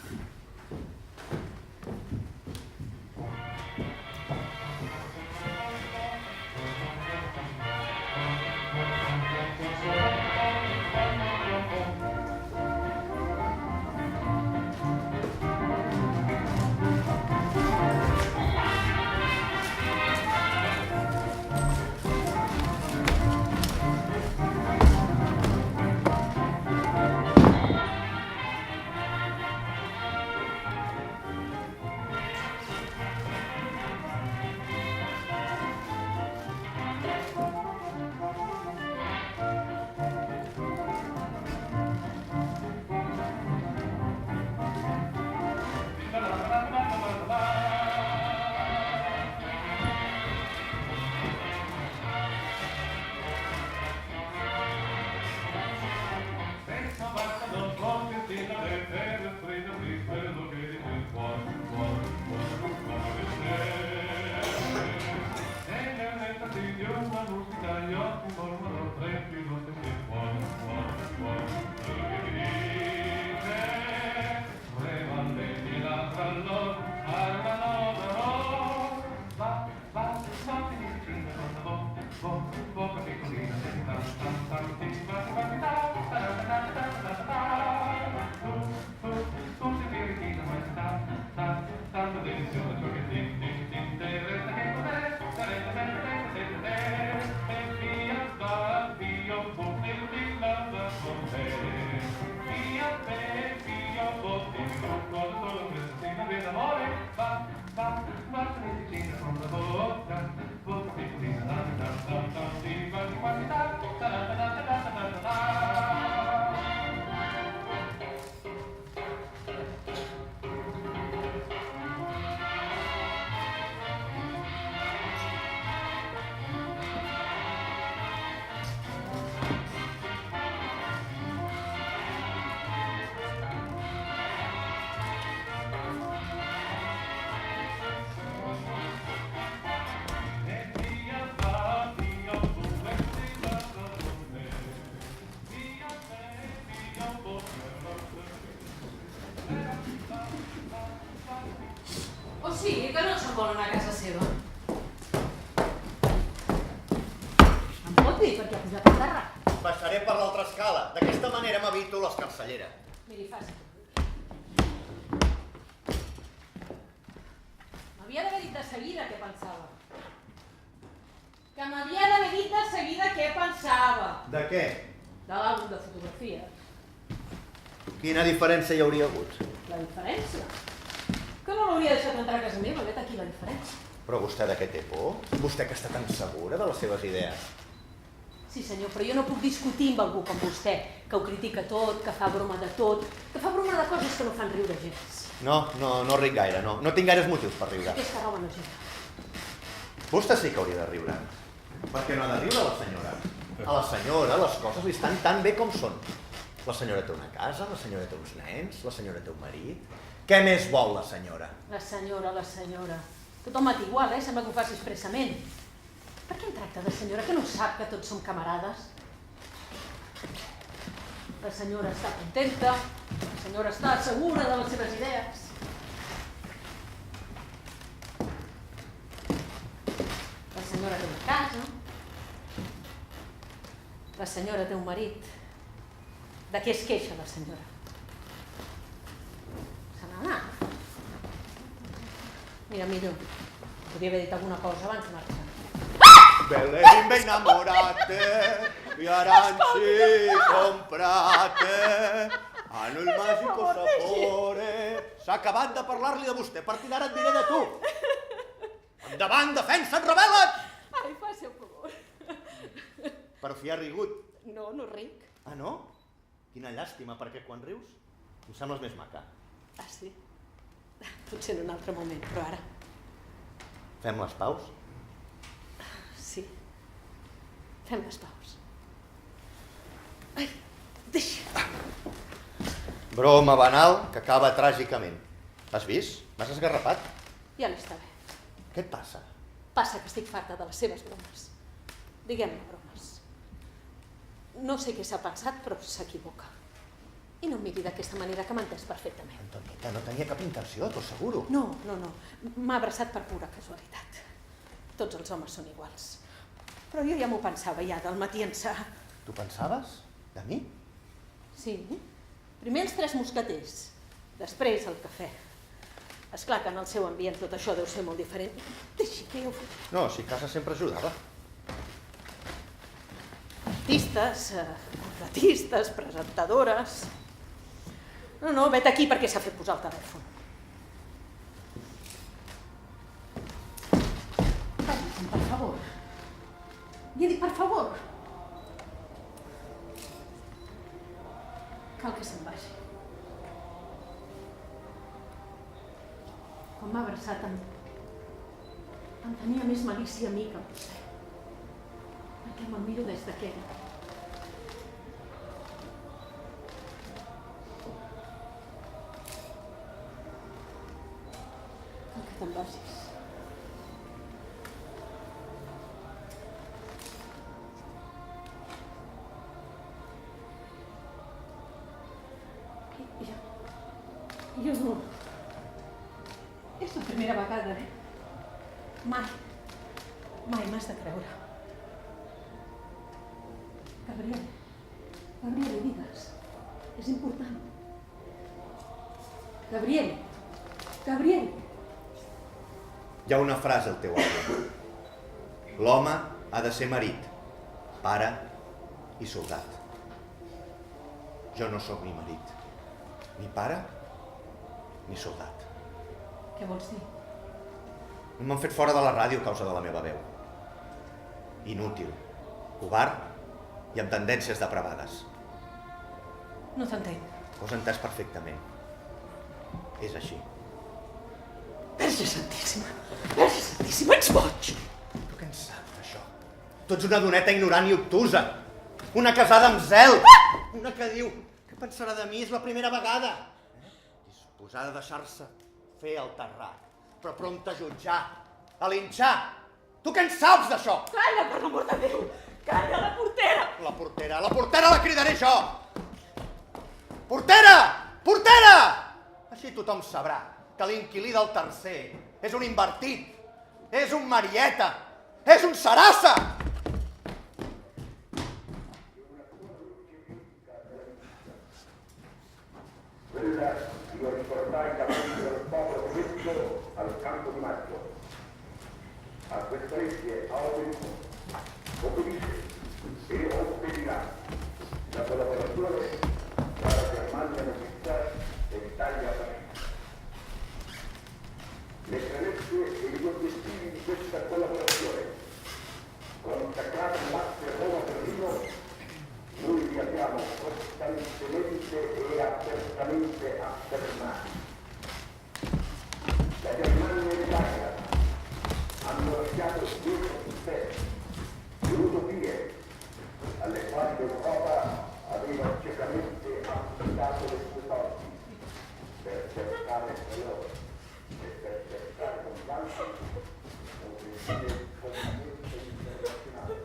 Speaker 3: vol anar a casa seva. Em pot dir per què ha pujat a terra?
Speaker 10: Baixaré per l'altra escala. D'aquesta manera m'evito l'escarcellera.
Speaker 3: Miri, faci. M'havia d'haver dit de seguida què pensava. Que m'havia d'haver dit de seguida què pensava.
Speaker 10: De què?
Speaker 3: De l'àlbum de fotografies.
Speaker 10: Quina diferència hi hauria hagut?
Speaker 3: La diferència? Que no l'hauria deixat entrar a casa meva, vet aquí la diferència.
Speaker 10: Però vostè de què té por? Vostè que està tan segura de les seves idees.
Speaker 3: Sí senyor, però jo no puc discutir amb algú com vostè, que ho critica tot, que fa broma de tot, que fa broma de coses que no fan riure gens.
Speaker 10: No ric gaire, no. No tinc gaires motius per riure.
Speaker 3: Aquesta roba no gira.
Speaker 10: Vostè sí que hauria de riure. Per què no ha de riure la senyora? A la senyora les coses li estan tan bé com són. La senyora té una casa, la senyora té uns nens, la senyora té un marit. Què més vol la senyora?
Speaker 3: La senyora. Tothom et igual, sembla que ho faci expressament. Per què em tracta de senyora, que no sap que tots som camarades? La senyora està contenta, la senyora està segura de les seves idees. La senyora té una casa, la senyora té un marit. De què es queixa la senyora? Se n'ha anat. Mira, millor, podria haver dit alguna cosa abans de marxar.
Speaker 10: Belén ben innamorate, y aranci comprate, hanno il magico sapore. S'ha acabat de parlar-li de vostè, a partir d'ara et diré de tu. Endavant, defensa't, rebel·la't!
Speaker 3: Ai, faci el favor.
Speaker 10: Per fi ha rigut.
Speaker 3: No ric.
Speaker 10: Ah, no? Quina llàstima, perquè quan rius em sembles més maca.
Speaker 3: Ah, sí? Potser en un altre moment, però ara...
Speaker 10: Fem les paus?
Speaker 3: Sí. Fem les paus. Ai, deixa.
Speaker 10: Broma banal que acaba tràgicament. L'has vist? M'has esgarrapat?
Speaker 3: Ja li està bé.
Speaker 10: Què et passa?
Speaker 3: Passa que estic farta de les seves bromes. Diguem-ne bromes. No sé què s'ha pensat, però s'equivoca. I no em miri d'aquesta manera, que m'ha entès perfectament.
Speaker 10: Antonieta, no tenia cap intenció, t'ho asseguro.
Speaker 3: No. M'ha abraçat per pura casualitat. Tots els homes són iguals. Però jo ja m'ho pensava, ja, del matí ençà.
Speaker 10: Tu pensaves? De mi?
Speaker 3: Sí. Primer els 3 mosqueters, després el cafè. Esclar que en el seu ambient tot això deu ser molt diferent. Deixi que jo...
Speaker 10: No, si casa sempre ajudava.
Speaker 3: Artistes, contratistes, presentadores... No, vet aquí perquè s'ha fet posar el telèfon. Vagi-se'n, per favor. Li he dit per favor. Cal que se'n vagi. Quan m'ha abraçat em tenia més malícia a mi que a vostè. Perquè me'l miro des d'aquella. Cal que te'n vagis. Jo no... És la primera vegada, Mai m'has de creure. Gabriel, digues. És important. Gabriel.
Speaker 10: Hi ha una frase al teu àlbum. L'home ha de ser marit, pare i soldat. Jo no sóc ni marit, ni pare, ni soldat.
Speaker 3: Què vols dir?
Speaker 10: M'han fet fora de la ràdio a causa de la meva veu. Inútil, covard i amb tendències depravades.
Speaker 3: No t'entenc.
Speaker 10: Ho has entès perfectament. És així.
Speaker 3: Verge Santíssima, ets boig!
Speaker 10: Però què en saps, d'això? Tu ets una doneta ignorant i obtusa. Una casada amb zel. Una que diu, què pensarà de mi? És la primera vegada. Disposada a deixar-se fer el terrat, però prompte a jutjar, a linxar. Tu què en saps, d'això?
Speaker 3: Calla, per l'amor de Déu! Calla, la portera!
Speaker 10: La portera la cridaré jo! Portera! Portera! Així tothom sabrà que l'inquilí del tercer és un invertit, És un Marieta! És un Sarassa!
Speaker 2: Quella di riportare i capelli del popolo questo al campo di maggio. A queste legge ha obbedisce e obbedirà la collaborazione tra la Germania nazista e l'Italia fascista. Le premesse e gli obiettivi di questa collaborazione, consacrati all'asse Roma-Berlino, noi li abbiamo costantemente e apertamente affermati. La Germania e l'Italia hanno lasciato dietro di sé le utopie alle quali l'Europa aveva ciecamente affidato le sue sorti per cercare per loro e per cercare con l'altro un regime completamente internazionale.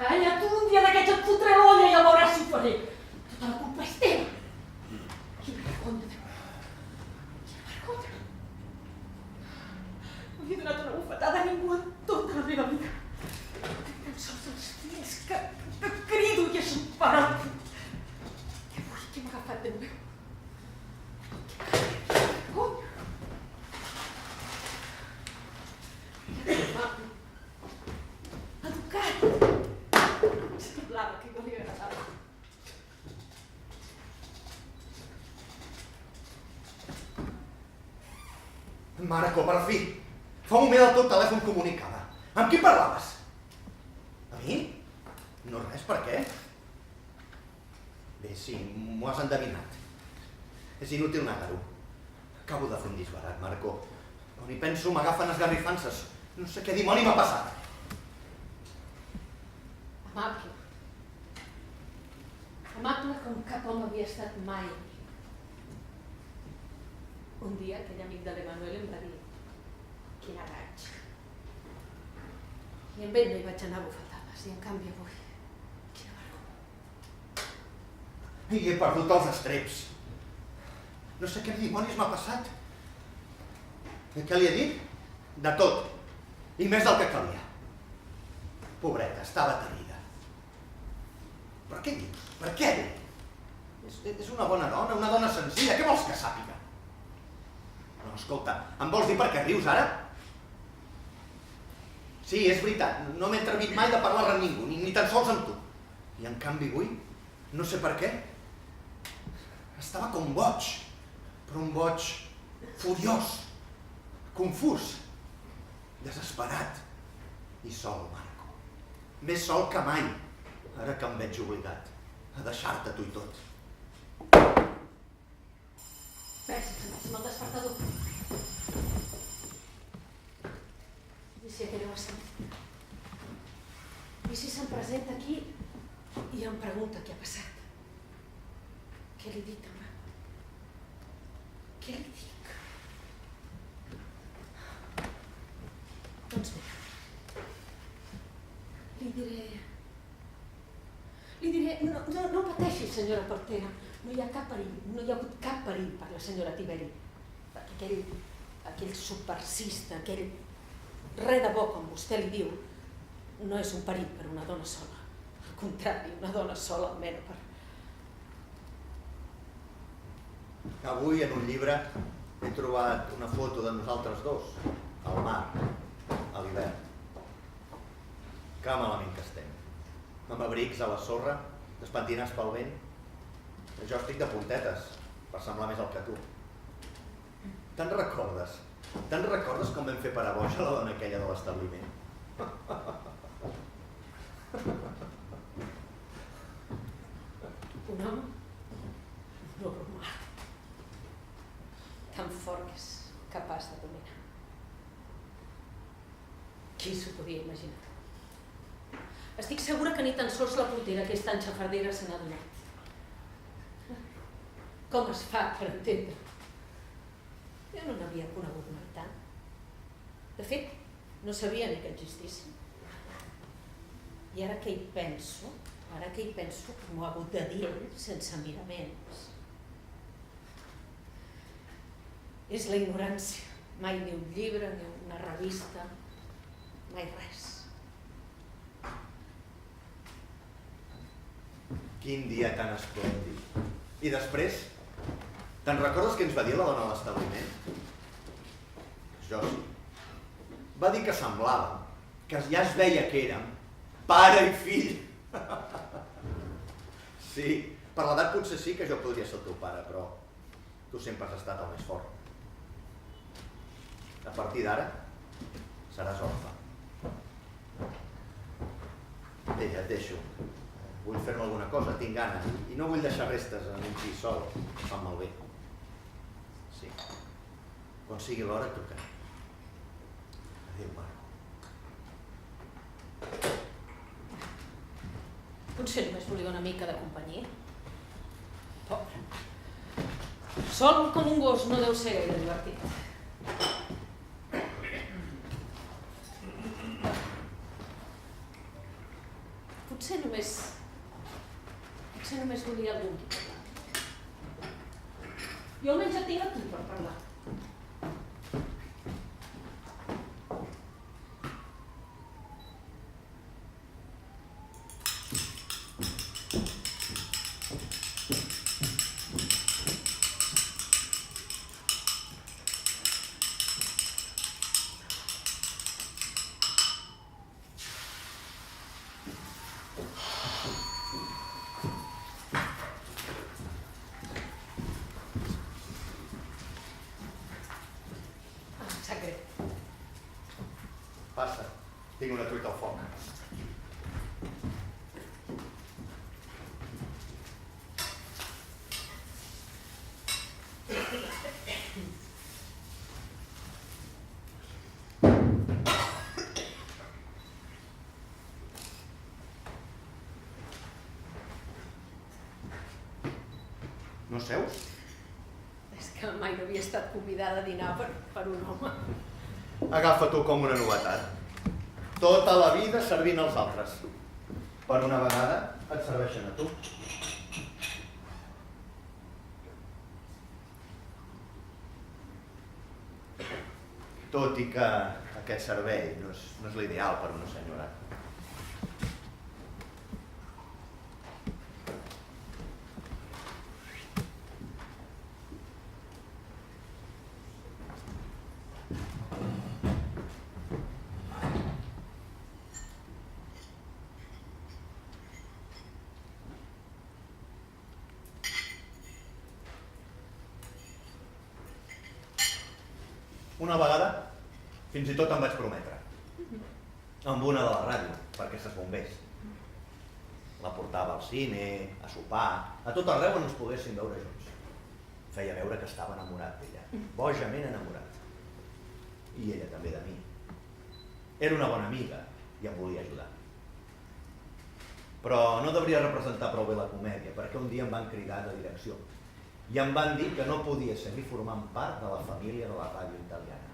Speaker 3: Calla tu un dia d'aquests et fotré l'olla i ja veuràs si ho faré. Tota la culpa és teva. Quina vergonya. Quina vergonya. No li he donat una bufetada a ningú en tota la meva vida. Ni tan sols els fills que crido i és un parat. I avui que m'ha agafat Déu meu. Quina vergonya. Educat. Semblava que no li agradava.
Speaker 10: Marco, per fi! Fa un moment el teu telèfon comunicava. Amb qui parlaves? A mi? No res, per què? Bé, sí, m'ho has endevinat. És inútil negar-ho. Acabo de fer un disbarat, Marco. Quan hi penso m'agafen esgarrifances. No sé què dimoni m'ha passat.
Speaker 3: Amable. Amable com cap home havia estat mai. Un dia aquell amic de l'Emanuel em va dir quina gaig. I amb ell no hi vaig anar a bufetades, i en canvi avui, quina vergonya.
Speaker 10: I he perdut els estreps. No sé què dimonis m'ha passat. I què li he dit? De tot. I més del que calia. Pobreta, estava aterrida. Per què dius? Per què? És una bona dona senzilla. Què vols que sàpiga? No, escolta, em vols dir per què rius ara? Sí, és veritat, no m'he atrevit mai de parlar amb ningú, ni tan sols amb tu. I en canvi avui, no sé per què, estava com boig, però un boig furiós, confús, desesperat i sol, Marco. Més sol que mai, ara que em veig obligat a deixar-te tu i tot.
Speaker 3: Pensa que amb el despertador. I si aquell ho ha sentit? I si se'm presenta aquí i em pregunta què ha passat? Què li dic, home? Què li dic? Doncs bé, li diré, no pateixi, senyora portera, no hi ha cap perill, no hi ha hagut cap perill per la senyora Tiberi, perquè aquell supercista, aquell res de bo, com vostè li diu, no és un perill per una dona sola. Al contrari, una dona sola almenys per...
Speaker 10: Avui en un llibre he trobat una foto de nosaltres dos, al mar, a l'hivern. Que malament que estem. Amb abrics a la sorra, despentinats pel vent. Jo estic de puntetes, per semblar més el que tu. Te'n recordes? Te'n recordes com vam fer per a boja la dona aquella de l'establiment?
Speaker 3: Un home normal, tan fort que és capaç de dominar. Qui s'ho podia imaginar? Estic segura que ni tan sols la portera, que és tan xafardera, se n'ha adonat. Com es fa per entendre? Jo no n'havia conegut mai tant. De fet, no sabia ni que existissin. I ara que hi penso, m'ho ha hagut de dir ell sense miraments. És la ignorància. Mai ni un llibre, ni una revista, mai res.
Speaker 10: Quin dia tan esplèndid. I després, te'n recordes què ens va dir la dona de l'establiment? Jo sí. Va dir que semblava, que ja es veia que érem pare i fill. Sí, per l'edat potser sí que jo podria ser el teu pare, però tu sempre has estat el més fort. A partir d'ara, seràs orfe. Bé, ja et deixo. Vull fer-me alguna cosa, tinc gana. I no vull deixar restes en un pis sol, que fan malbé. Sí. Quan sigui l'hora, et trucaré. Adéu, Marco.
Speaker 3: Potser només volia una mica de companyia. Pobre. Sol com un gos no deu ser gaire divertit. Potser només volia algú. Jo almenys et tinc a tu per parlar.
Speaker 10: Passa, tinc una truita al foc. No seus?
Speaker 3: És que mai no havia estat convidada a dinar per un home.
Speaker 10: Agafa-t'ho com una novetat. Tota la vida servint als altres. Per una vegada et serveixen a tu. Tot i que aquest servei no és l'ideal per una senyora. Una vegada, fins i tot em vaig prometre. Amb una de la ràdio, per aquestes bombers. La portava al cine, a sopar, a tot arreu on ens poguéssim veure junts. Feia veure que estava enamorat d'ella, bojament enamorat. I ella també de mi. Era una bona amiga i em volia ajudar. Però no devria representar prou bé la comèdia, perquè un dia em van cridar de direcció i em van dir que no podia seguir formant part de la família de la ràdio italiana.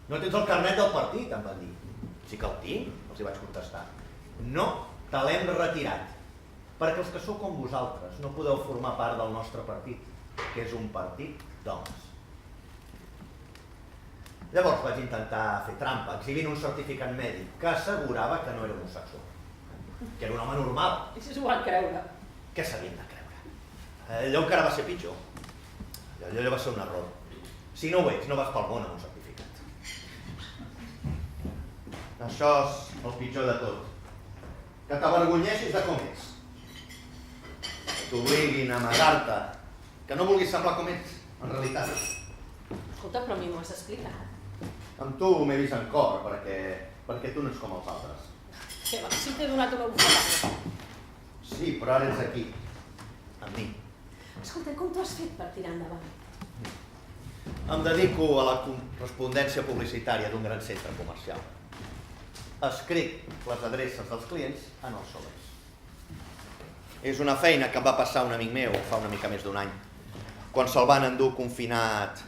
Speaker 10: No tens el carnet del partit, em van dir. Sí que el tinc, els hi vaig contestar. No, te l'hem retirat, perquè els que sou com vosaltres no podeu formar part del nostre partit, que és un partit d'homes. Llavors vaig intentar fer trampa, exhibint un certificat mèdic que assegurava que no era homosexual, que era un home normal.
Speaker 3: I si s'ho van creure?
Speaker 10: Què s'havien de creure? Allò encara va ser pitjor. Allò va ser un error. Si no ho ets, no vas pel món amb un certificat. Això és el pitjor de tot. Que t'avergonyeixis de com ets. Que t'obliguin a amagar-te. Que no vulguis semblar com ets, en realitat.
Speaker 3: Escolta, però a mi m'ho has explicat.
Speaker 10: Amb tu m'he vist en cor, perquè tu no ets com els altres.
Speaker 3: Què va, si t'he donat una bufetada.
Speaker 10: Sí, però ara ets aquí, amb mi.
Speaker 3: Escolta, com t'ho has fet per tirar endavant?
Speaker 10: Em dedico a la correspondència publicitària d'un gran centre comercial. escric les adreces dels clients en els sobres. És una feina que em va passar un amic meu fa una mica més d'un any, quan se'l van endur confinat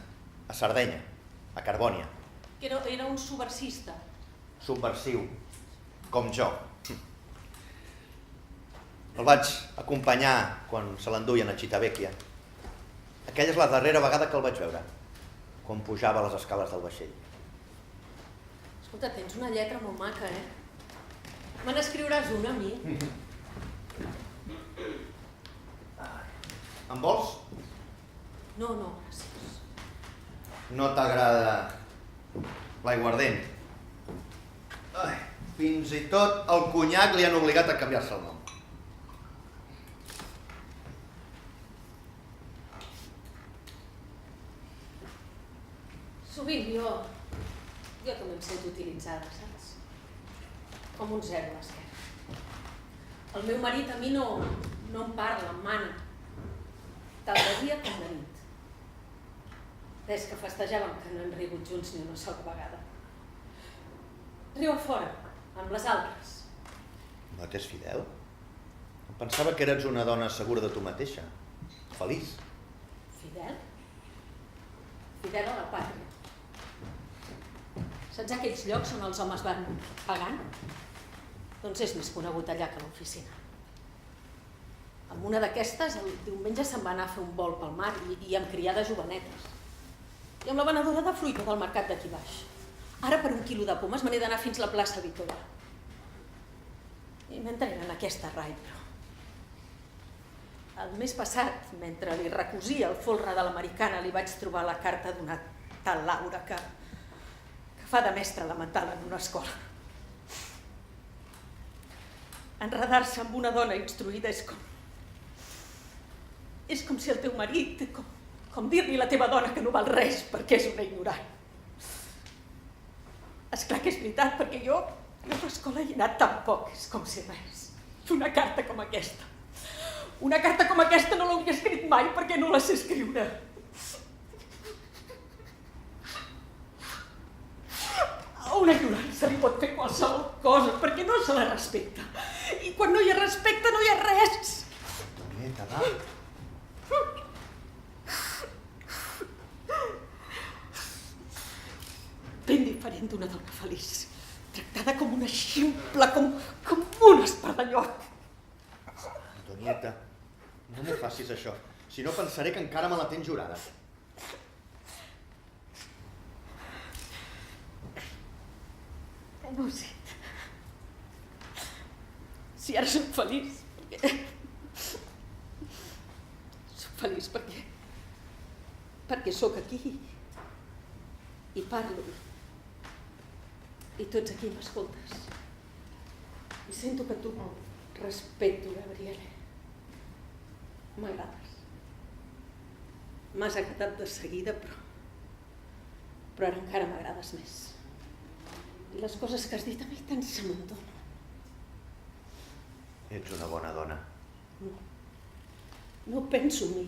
Speaker 10: a Sardenya, a Carbònia.
Speaker 3: Era un subversista.
Speaker 10: Subversiu, com jo. El vaig acompanyar quan se l'enduien a Civitavecchia. Aquella és la darrera vegada que el vaig veure, quan pujava les escales del vaixell.
Speaker 3: Escolta, tens una lletra molt maca, eh? Me n'escriuràs una a mi?
Speaker 10: En vols?
Speaker 3: No, gràcies.
Speaker 10: No t'agrada l'aiguardent? Fins i tot el conyac li han obligat a canviar-se el nom.
Speaker 3: Sovint jo també em sento utilitzada, saps? Com un zero a l'esquerra. El meu marit a mi no em parla, em mana. Tant de dia com de nit. Des que festejàvem que no hem rigut junts ni una sola vegada. Riu a fora, amb les altres.
Speaker 10: No t'és fidel? Em pensava que eres una dona segura de tu mateixa. Feliç.
Speaker 3: Fidel? Fidel a la pàtria. Saps aquells llocs on els homes van pagant? Doncs és més conegut allà que a l'oficina. Amb una d'aquestes, el diumenge se'n va anar a fer un vol pel mar i amb criades jovenetes. I amb la venedora de fruita del mercat d'aquí baix. Ara per un quilo de pomes me n'he d'anar fins a la plaça Victoria. I m'entren en aquesta rai, però... El mes passat, mentre li recosia el folre de l'americana, li vaig trobar la carta d'una tal Laura que fa de mestra elemental en una escola. Enredar-se amb una dona instruïda és com si el teu marit, com dir-li a la teva dona que no val res perquè és una ignorant. Esclar que és veritat, perquè jo a l'escola hi he anat tan poc, és com si res. Una carta com aquesta. Una carta com aquesta no l'hauria escrit mai perquè no la sé escriure. A una ignorant se li pot fer qualsevol cosa perquè no se la respecta. I quan no hi ha respecte no hi ha res.
Speaker 10: Antonieta, va.
Speaker 3: Ben diferent d'una dona feliç. Tractada com una ximple, com un espadanyot.
Speaker 10: Antonieta, no m'ho facis això. Si no pensaré que encara me la tens jurada.
Speaker 3: No ho sé. Si ara soc feliç, perquè sóc aquí i parlo i tots aquí m'escoltes i sento que tu respeto, Gabriele. M'agrades. M'has agradat de seguida, però ara encara m'agrades més. I les coses que has dit a mi tant se me'n donen.
Speaker 10: Ets una bona dona.
Speaker 3: No penso en mi.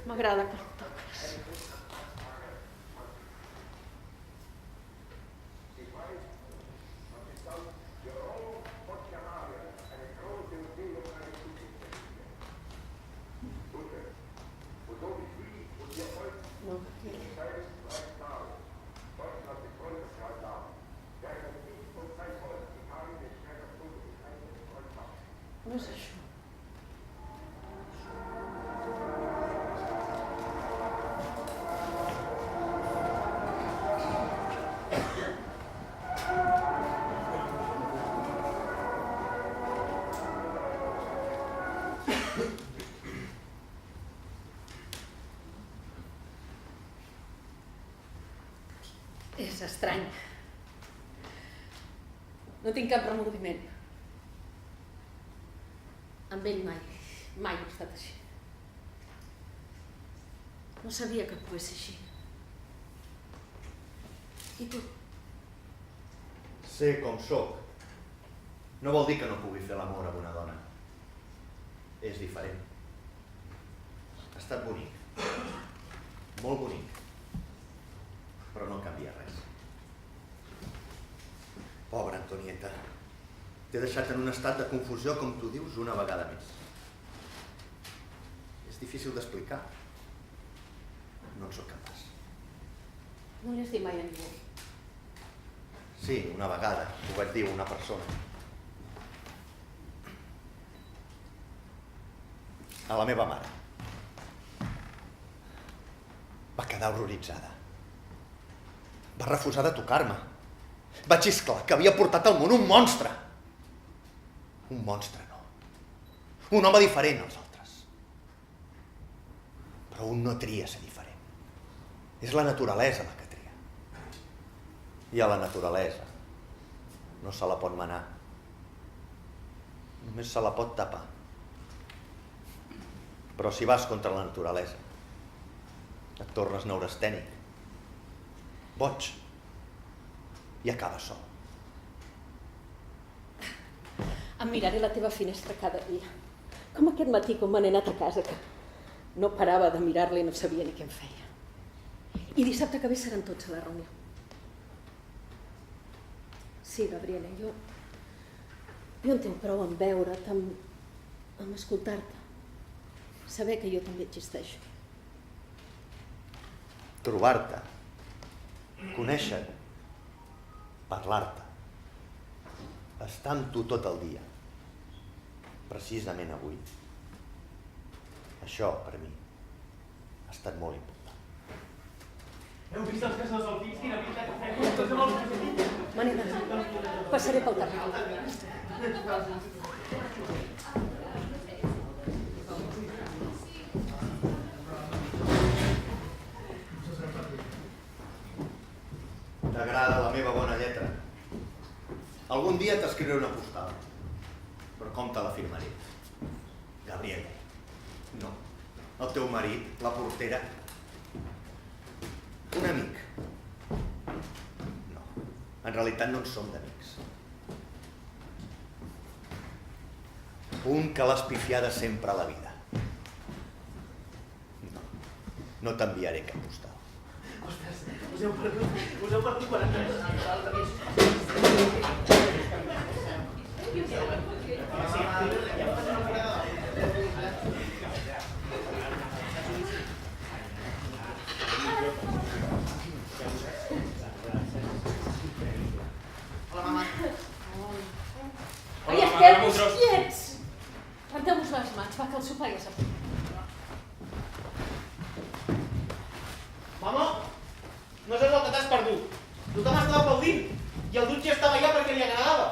Speaker 3: M'agrada que em toques. No és això. És estrany. No tinc cap remordiment. Amb ell mai he estat així. No sabia que pogués ser així. I tu?
Speaker 10: Sé com sóc. No vol dir que no pugui fer l'amor amb una dona. és diferent. Ha estat bonic, molt bonic, però no canvia res. Pobra Antonieta, t'he deixat en un estat de confusió, com tu dius, una vegada més. És difícil d'explicar. No en sóc capaç.
Speaker 3: No li has dit mai a ningú.
Speaker 10: Sí, una vegada, ho vaig dir a una persona. A la meva mare. Va quedar horroritzada. Va refusar de tocar-me. Vaig xisclar que havia portat al món un monstre. Un monstre, no. Un home diferent als altres. Però un no tria ser diferent. És la naturalesa la que tria. I a la naturalesa no se la pot manar. Només se la pot tapar. Però si vas contra la naturalesa, et tornes neurastènic, boig, i acabes sol.
Speaker 3: Em miraré la teva finestra cada dia. Com aquest matí, quan me n'he anat a casa, que no parava de mirar-la i no sabia ni què em feia. I dissabte que ve seran tots a la reunió. Sí, Gabriela, jo en tinc prou en veure't, en escoltar-te. Saber que jo també existeixo.
Speaker 10: Trobar-te, conèixer-te, parlar-te, estar amb tu tot el dia, precisament avui. Això, per mi, ha estat molt important.
Speaker 8: Heu vist els caçadors del Pins? Quina pinta que fem? Tots amb els petits.
Speaker 3: Me n'he d'anar. Passaré pel territori.
Speaker 10: T'agrada la meva bona lletra? Algun dia t'escriuré una postal, però com te la firmaré? Gabriel. No. El teu marit, la portera. Un amic. No. En realitat no en som d'amics. Un que l'has pifiada sempre a la vida. No. No t'enviaré cap postal.
Speaker 8: Ostres, us heu perdut 43. Hola, mama.
Speaker 3: Ai, esteu quiets! Renteu-vos les mans, va, que el sopar ja s'ha fet.
Speaker 8: Mama, no saps el que t'has perdut. Tothom estava aplaudint i el dutge estava allà perquè li agradava.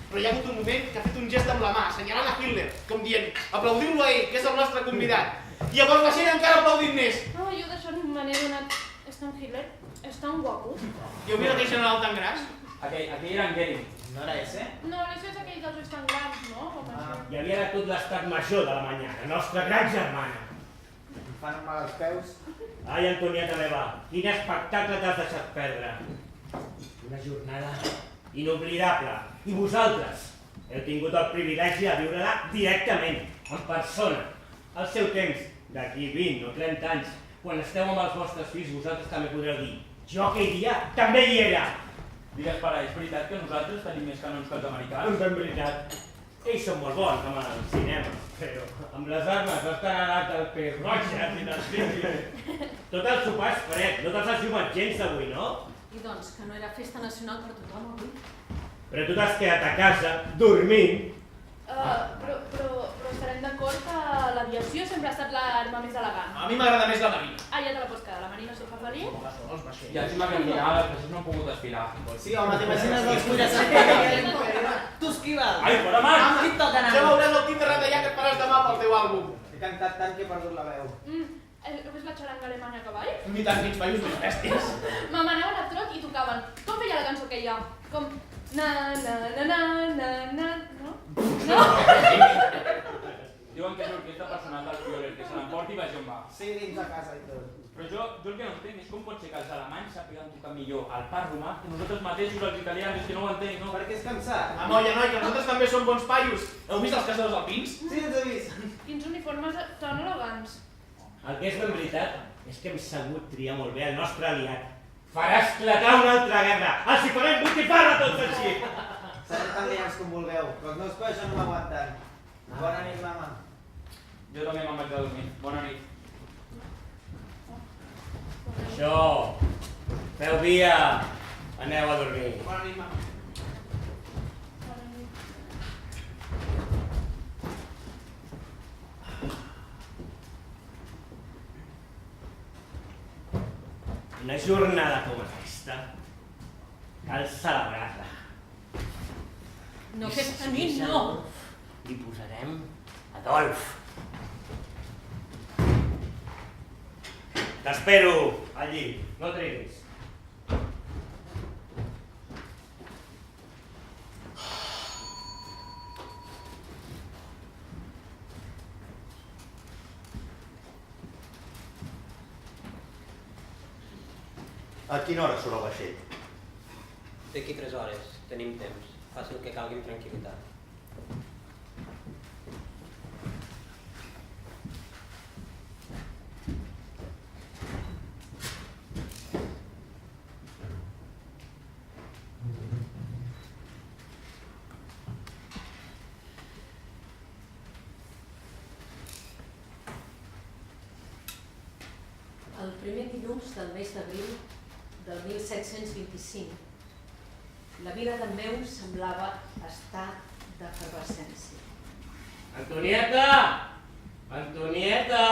Speaker 8: Però hi ha hagut un moment que ha fet un gest amb la mà, assenyalant a Hitler, com dient, aplaudiu-lo a ell, que és el nostre convidat. I llavors la gent encara aplaudint més.
Speaker 7: No, jo d'això no me n'he donat. És tan Hitler, és tan guapo.
Speaker 8: I heu vist aquell general tan gras?
Speaker 6: Aquell era en Gering.
Speaker 5: No era ese?
Speaker 7: No, això és aquell dels tan grans, no? Com això.
Speaker 4: Hi havia de tot l'estat major de l'Alemanya, la nostra gran germana.
Speaker 5: Em fan mal els peus.
Speaker 4: Ai, Antonieta meva, quin espectacle t'has deixat perdre. Una jornada inoblidable. I vosaltres heu tingut el privilegi de viure-la directament, en persona. Al seu temps, d'aquí 20 o 30 anys, quan esteu amb els vostres fills, vosaltres també podreu dir jo aquell dia també hi era.
Speaker 6: Digues, pare, és veritat que nosaltres tenim més canons que els americans?
Speaker 4: Doncs ben veritat. Ells són molt bons amb el cinema, però amb les armes els tararats del peix roges i dels fills. Tot el sopar és fred, no te'ls has jugat gens avui, no?
Speaker 3: I doncs, que no era festa nacional per tothom avui?
Speaker 4: Però tu t'has quedat a casa, dormint.
Speaker 7: Però estarem d'acord que l'aviació sempre ha estat l'arma més elegant.
Speaker 8: A mi m'agrada més la marina.
Speaker 7: Ah, ja te la pots quedar, la marina se'l fa feliç?
Speaker 8: Els vaixells.
Speaker 6: Llàstima que al final els peixos no han pogut desfilar.
Speaker 5: Sí, home, t'imagines els fulles en tu esquives.
Speaker 6: Ai, fora mar!
Speaker 5: Amb qui et toca anar?
Speaker 8: Ja veuràs el tip de retallar que et faràs demà pel teu àlbum.
Speaker 5: He cantat tant que he perdut la veu.
Speaker 7: Heu vist la xaranga alemanya que ball?
Speaker 8: Ni tant, quins països més bèsties.
Speaker 7: M'anaven a trot i tocaven. Com feia la cançó aquella? Com... Na, na, na, na, na, na, no? No?
Speaker 6: Diuen que és l'orquestra personal del Führer, que se l'emporti i vagi on va.
Speaker 5: Sí, dins de casa i tot.
Speaker 6: Però jo el que no entenc és com pot ser que els alemanys sàpiguen tocar millor el pa romà que nosaltres mateixos, els italians, és que no ho entenc, no?
Speaker 8: Perquè és cansat. Noi, que nosaltres també som bons paios. Heu vist els caçadors alpins? Sí, ens he vist.
Speaker 7: Quins uniformes tan elegants.
Speaker 4: El que és ben veritat és que hem sabut triar molt bé el nostre aliat. Farà esclatar una altra guerra. Els hi farem botifarra tots així.
Speaker 5: Serem tan liats com vulgueu, però els meus peus ja no m'aguanten. Bona nit, mama.
Speaker 6: Jo també me'n vaig a dormir. Bona nit.
Speaker 4: Això, feu via, aneu a dormir.
Speaker 8: Bona nit, mama.
Speaker 4: Una jornada com aquesta, cal celebrar-la.
Speaker 3: No, aquesta nit no.
Speaker 4: Li posarem Adolf. T'espero allí, no treguis.
Speaker 10: A quina hora surt el vaixell?
Speaker 11: D'aquí 3 hores. Tenim temps. Faci el que calgui amb tranquil·litat.
Speaker 3: El primer dilluns del mes d'abril del 1725, la vila de Meu semblava estar d'efervescència.
Speaker 4: Antonieta! Antonieta!